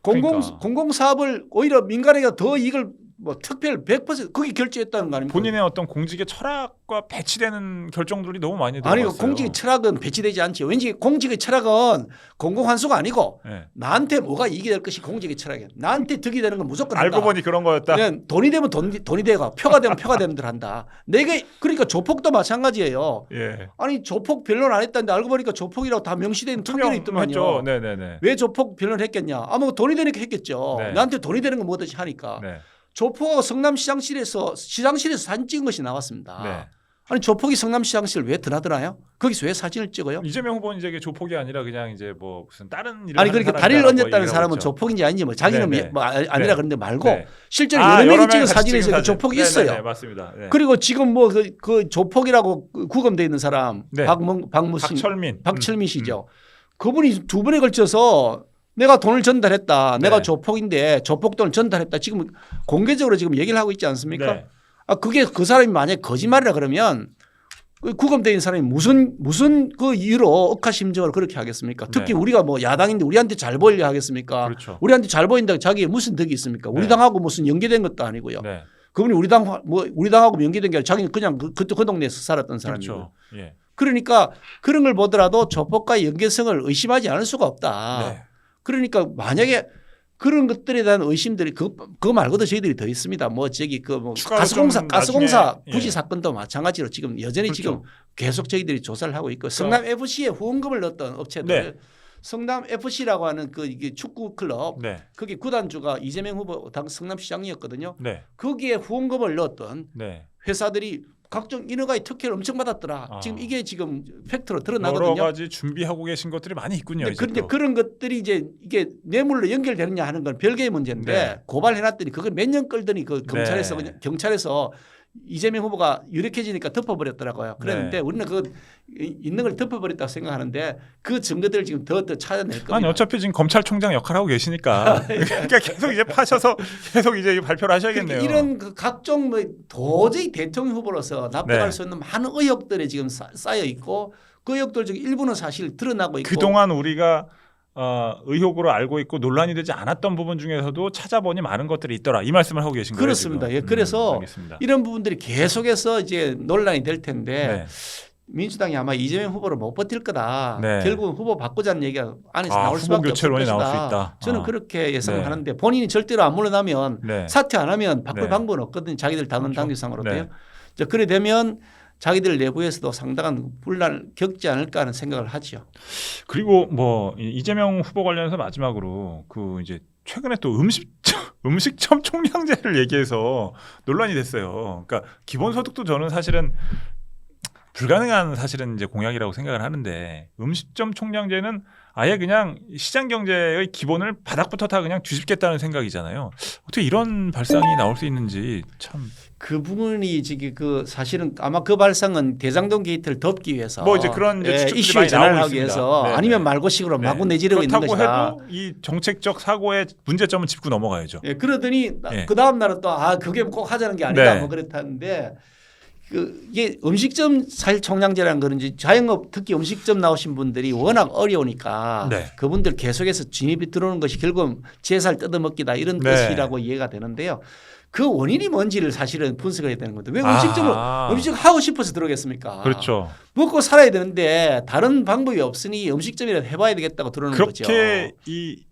그러니까. 공공사업을 오히려 민간에게 더 이익을 뭐 특별 100% 거기 결제했다는 거 아닙니까? 본인의 어떤 공직의 철학과 배치되는 결정들이 너무 많이 아니 들어갔어요. 공직의 철학은 배치되지 않죠. 왠지 공직의 철학은 공공환수가 아니고 예. 나한테 뭐가 이익이 될 것이 공직의 철학이야. 나한테 득이 되는 건 무조건 한다. 알고 보니 그런 거였다. 그냥 돈이 되면 돈이 되고 표가 되면 표가 되는 대로 한다. 내가 그러니까 조폭도 마찬가지예요. 예. 아니 조폭 변론 안 했다는데 알고 보니까 조폭이라고 다 명시된 판결이 있더만요. 투명했죠. 네네네. 왜 조폭 변론을 했겠냐? 뭐 돈이 되니까 했겠죠. 네. 나한테 돈이 되는 건 뭐든지 하니까. 네. 조폭하고 성남시장실에서 사진 찍은 것이 나왔습니다. 네. 아니 조폭이 성남시장실 왜 드나드나요? 거기서 왜 사진을 찍어요? 이재명 후보는 이제 조폭이 아니라 그냥 이제 뭐 무슨 다른 일을 아니 하는 그러니까 사람이라고 다리를 얹었다는 얘기하고 사람은 있죠. 조폭인지 아닌지 뭐 자기는 네네. 뭐 아니라 네. 그런데 말고 네. 실제로 여러 명이 찍은 같이 사진에서 찍은 그 조폭이 네네네, 있어요. 맞습니다. 네. 그리고 지금 뭐 그 조폭이라고 구금돼 있는 사람 네. 박철민 씨죠. 그분이 두 번에 걸쳐서 내가 돈을 전달했다. 네. 내가 조폭인데 조폭 돈을 전달했다. 지금 공개적으로 지금 얘기를 하고 있지 않습니까? 네. 아 그게 그 사람이 만약에 거짓말이라 그러면 그 구금돼 있는 사람이 무슨 그 이유로 억하심정을 그렇게 하겠습니까? 특히 네. 우리가 뭐 야당인데 우리한테 잘 보이려 하겠습니까? 그렇죠. 우리한테 잘 보인다고 자기에 무슨 덕이 있습니까? 우리 네. 당하고 무슨 연계된 것도 아니고요. 네. 그분이 우리 당하고 연계된 게 아니라 자기는 그냥 그 동네에서 살았던 사람이고. 그렇죠. 예. 그러니까 그런 걸 보더라도 조폭과의 연계성을 의심하지 않을 수가 없다. 네. 그러니까 만약에 그런 것들에 대한 의심들이 그거 말고도 저희들이 더 있습니다. 뭐 저기 그 뭐 추가로 가스공사 좀 가스공사 나중에, 부지 예. 사건도 마찬가지로 지금 여전히 그렇죠. 지금 계속 저희들이 조사를 하고 있고 성남 FC에 후원금을 넣었던 업체들 네. 성남 FC라고 하는 그 이게 축구 클럽 네. 거기 구단주가 이재명 후보 당 성남시장이었거든요. 네. 거기에 후원금을 넣었던 네. 회사들이 각종 인허가의 특혜를 엄청 받았더라. 아. 지금 이게 지금 팩트로 여러 드러나거든요. 가지 준비하고 계신 것들이 많이 있군요. 이제 그런데 또. 그런 것들이 이제 이게 뇌물로 연결되느냐 하는 건 별개의 문제인데 네. 고발해놨더니 그걸 몇 년 끌더니 그 검찰에서 네. 그냥 경찰에서 이재명 후보가 유력해지니까 덮어버렸더라고요. 그랬는데 네. 우리는 그 있는 걸 덮어버렸다고 생각하는데 그 증거들을 지금 더 찾아낼 겁니다. 아니 어차피 지금 검찰총장 역할을 하고 계시니까 그러니까 계속 이제 파셔서 계속 이제 발표를 하셔야겠네요. 이런 그 각종 뭐 도저히 대통령 후보로서 납득할 네. 수 있는 많은 의혹들이 지금 쌓여 있고 그 의혹들 중 일부는 사실 드러나고 있고 그동안 우리가 의혹으로 알고 있고 논란이 되지 않았던 부분 중에서도 찾아보니 많은 것들이 있더라. 이 말씀을 하고 계신 거예요. 그렇습니다. 지금. 예, 그래서 알겠습니다. 이런 부분들이 계속해서 이제 논란이 될 텐데 네. 민주당이 아마 이재명 후보를 못 버틸 거다. 네. 결국은 후보 바꾸자는 얘기가 안에서 나올 후보 수밖에 없을 교체론이 것이다. 나올 수 있다. 저는 그렇게 예상을 네. 하는데 본인이 절대로 안 물러나면 네. 사퇴 안 하면 바꿀 네. 방법은 없거든요. 자기들 당헌 그렇죠. 당규상으로도요. 네. 그래 되면 자기들 내부에서도 상당한 분란을 겪지 않을까 하는 생각을 하죠. 그리고 뭐 이재명 후보 관련해서 마지막으로 그 이제 최근에 또 음식점 총량제를 얘기해서 논란이 됐어요. 그러니까 기본소득도 저는 사실은 불가능한 사실은 이제 공약이라고 생각을 하는데 음식점 총량제는 아예 그냥 시장 경제의 기본을 바닥부터 다 그냥 뒤집겠다는 생각이잖아요. 어떻게 이런 발상이 나올 수 있는지 참. 그 부분이 지금 그 사실은 아마 그 발상은 대장동 게이트를 덮기 위해서 뭐 이제 그런 이제 추측들이 이슈에 많이 전환을 나오고 하기 있습니다. 위해서 네네. 아니면 말고식으로 네. 마구 내지르고 있는 그렇다고 것이다. 해도 이 정책적 사고의 문제점은 짚고 넘어가야죠. 예, 그러더니 예. 그 다음 날은 또 그게 꼭 하자는 게 아니다 네. 뭐 그랬다는데 이게 음식점 사실 총량제라는 거는 이제 자영업 특히 음식점 나오신 분들이 워낙 어려우니까 네. 그분들 계속해서 진입이 들어오는 것이 결국 제살 뜯어먹기다 이런 네. 뜻이라고 이해가 되는데요. 그 원인이 뭔지를 사실은 분석을 해야 되는 건데 왜 아. 음식점 하고 싶어서 들어오겠습니까? 그렇죠. 먹고 살아야 되는데 다른 방법이 없으니 음식점이라도 해봐야 되겠다고 들어오는 거죠. 그렇게 이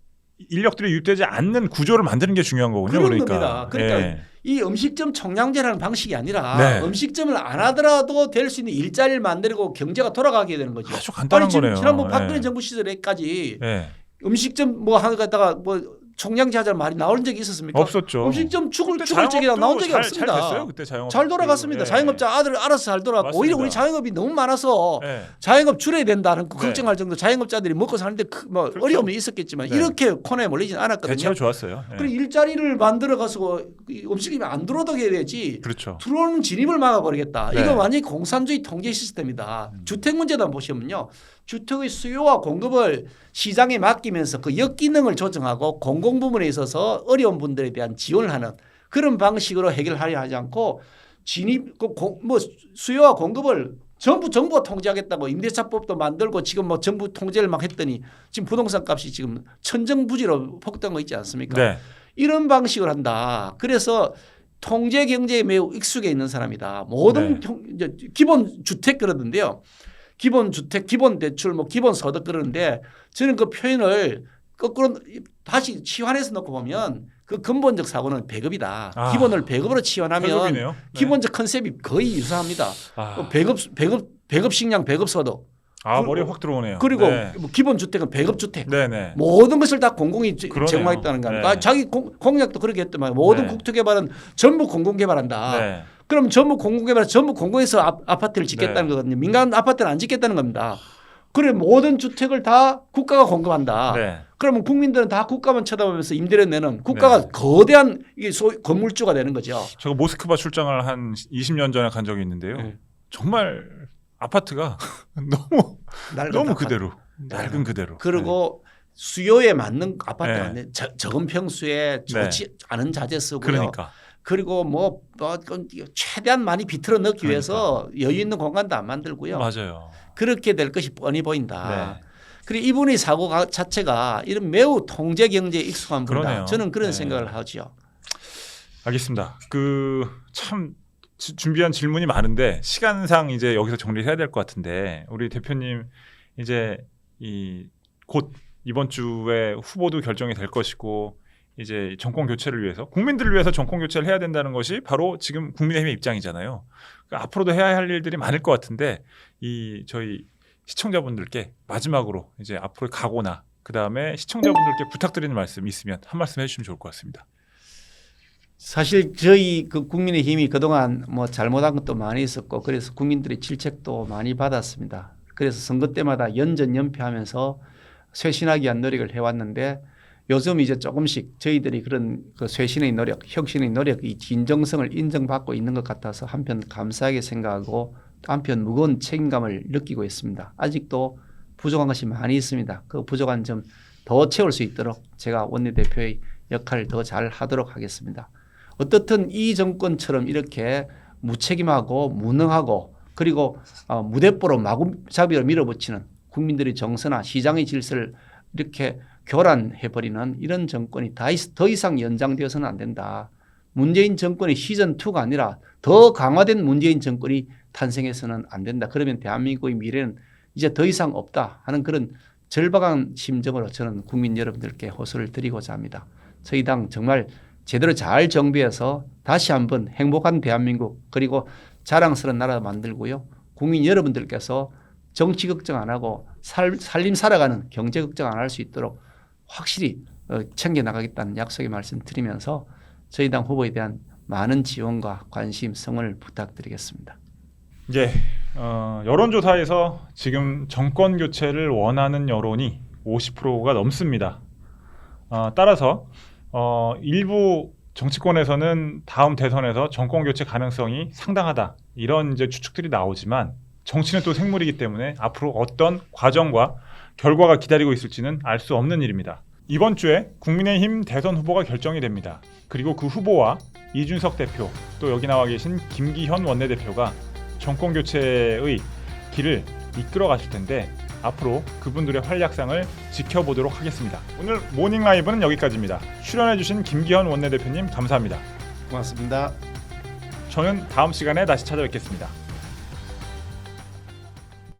인력들이 유입되지 않는 구조를 만드는 게 중요한 거군요. 그런 그러니까. 겁니다. 그러니까 예. 이 음식점 총량제라는 방식이 아니라 네. 음식점을 안 하더라도 될 수 있는 일자리를 만들고 경제가 돌아가게 되는 거죠. 아주 간단한 거네요. 지난번 박근혜 예. 정부 시절에까지 예. 음식점 뭐 하나 갖다가 뭐 총량제 하자는 말이 나온 적이 있었습니까? 없었죠. 음식점 죽을 그때 적이라 나온 적이 잘 없습니다. 됐어요. 그때 자영업. 잘 돌아갔습니다. 예. 자영업자 아들 알아서 잘 돌아갔고 맞습니다. 오히려 우리 자영업이 너무 많아서 예. 자영업 줄여야 된다는 네. 걱정할 정도 자영업자들이 먹고 사는데 뭐 그렇죠. 어려움이 있었겠지만 네. 이렇게 코너에 몰리진 않았거든요. 대체로 좋았어요. 예. 그리고 일자리를 만들어 가서 음식이 안 들어오게 해야지. 그렇죠. 들어오는 진입을 막아버리겠다. 네. 이건 완전히 공산주의 통제 시스템이다. 주택 문제도 한번 보시면요. 주택의 수요와 공급을 시장에 맡기면서 그 역기능을 조정하고 공공부문에 있어서 어려운 분들에 대한 지원을 하는 그런 방식으로 해결하려 하지 않고 진입 뭐 수요와 공급을 전부 정부가 통제하겠다고 임대차법도 만들고 지금 뭐 정부 통제를 막 했더니 지금 부동산 값이 지금 천정부지로 폭등하고 있지 않습니까? 네. 이런 방식을 한다. 그래서 통제 경제에 매우 익숙해 있는 사람이다. 모든 이제 기본 주택 그러던데요. 기본 주택, 기본 대출, 뭐 기본 소득 그러는데 저는 그 표현을 거꾸로 다시 치환해서 놓고 보면 그 근본적 사고는 배급이다. 아. 기본을 배급으로 치환하면 배급이네요. 네. 기본적 컨셉이 거의 유사합니다. 아, 배급 식량, 배급 소득. 머리에 확 들어오네요. 그리고 네. 뭐 기본 주택은 배급 주택. 네네. 모든 것을 다 공공이 그러네요. 제공하겠다는 거 아닙니까? 네. 자기 공약도 그렇게 했더만 모든 네. 국토개발은 전부 공공개발한다. 네. 그럼 전부 공공개발, 전부 공공에서 아파트를 짓겠다는 네. 거거든요. 민간 아파트는 안 짓겠다는 겁니다. 그래 모든 주택을 다 국가가 공급한다. 네. 그러면 국민들은 다 국가만 쳐다보면서 임대료 내는 국가가 네. 거대한 이게 건물주가 되는 거죠. 제가 모스크바 출장을 한 20년 전에 간 적이 있는데요. 네. 정말 아파트가 너무 그대로 낡은 그대로. 그리고 수요에 맞는 아파트가 네. 아니에요. 적은 평수에 좋지 않은 자재 쓰고요. 그러니까. 그리고 뭐 최대한 많이 비틀어 넣기 위해서 여유 있는 공간도 안 만들고요. 맞아요. 그렇게 될 것이 뻔히 보인다. 네. 그리고 이분의 사고 자체가 이런 매우 통제 경제에 익숙한 분이다. 그러네요. 저는 그런 네. 생각을 하죠. 알겠습니다. 참 준비한 질문이 많은데 시간상 이제 여기서 정리를 해야 될 것 같은데 우리 대표님 이제 곧 이번 주에 후보도 결정이 될 것이고 이제 정권 교체를 위해서 국민들을 위해서 정권 교체를 해야 된다는 것이 바로 지금 국민의힘의 입장이잖아요. 그러니까 앞으로도 해야 할 일들이 많을 것 같은데 저희 시청자분들께 마지막으로 이제 앞으로 가고나 그 다음에 시청자분들께 부탁드리는 말씀 있으면 한 말씀 해주시면 좋을 것 같습니다. 사실 저희 그 국민의힘이 그동안 뭐 잘못한 것도 많이 있었고 그래서 국민들의 질책도 많이 받았습니다. 그래서 선거 때마다 연전연패하면서 쇄신하기 위한 노력을 해왔는데 요즘 이제 조금씩 저희들이 그런 그 쇄신의 노력, 혁신의 노력이 진정성을 인정받고 있는 것 같아서 한편 감사하게 생각하고 또 한편 무거운 책임감을 느끼고 있습니다. 아직도 부족한 것이 많이 있습니다. 그 부족한 점 더 채울 수 있도록 제가 원내대표의 역할을 더 잘 하도록 하겠습니다. 어떻든 이 정권처럼 이렇게 무책임하고 무능하고 그리고 무대뽀로 마구잡이로 밀어붙이는 국민들의 정서나 시장의 질서를 이렇게 교란해버리는 이런 정권이 더 이상 연장되어서는 안 된다. 문재인 정권의 시즌2가 아니라 더 강화된 문재인 정권이 탄생해서는 안 된다. 그러면 대한민국의 미래는 이제 더 이상 없다 하는 그런 절박한 심정으로 저는 국민 여러분들께 호소를 드리고자 합니다. 저희 당 정말 제대로 잘 정비해서 다시 한번 행복한 대한민국 그리고 자랑스러운 나라 만들고요. 국민 여러분들께서 정치 걱정 안 하고 살림 살아가는 경제 걱정 안 할 수 있도록 확실히 챙겨나가겠다는 약속의 말씀 드리면서 저희 당 후보에 대한 많은 지원과 관심, 성원을 부탁드리겠습니다. 예, 여론조사에서 지금 정권 교체를 원하는 여론이 50%가 넘습니다. 따라서 일부 정치권에서는 다음 대선에서 정권 교체 가능성이 상당하다 이런 이제 추측들이 나오지만 정치는 또 생물이기 때문에 앞으로 어떤 과정과 결과가 기다리고 있을지는 알 수 없는 일입니다. 이번 주에 국민의힘 대선 후보가 결정이 됩니다. 그리고 그 후보와 이준석 대표 또 여기 나와 계신 김기현 원내대표가 정권 교체의 길을 이끌어 가실 텐데 앞으로 그분들의 활약상을 지켜보도록 하겠습니다. 오늘 모닝 라이브는 여기까지입니다. 출연해주신 김기현 원내대표님 감사합니다. 고맙습니다. 저는 다음 시간에 다시 찾아뵙겠습니다.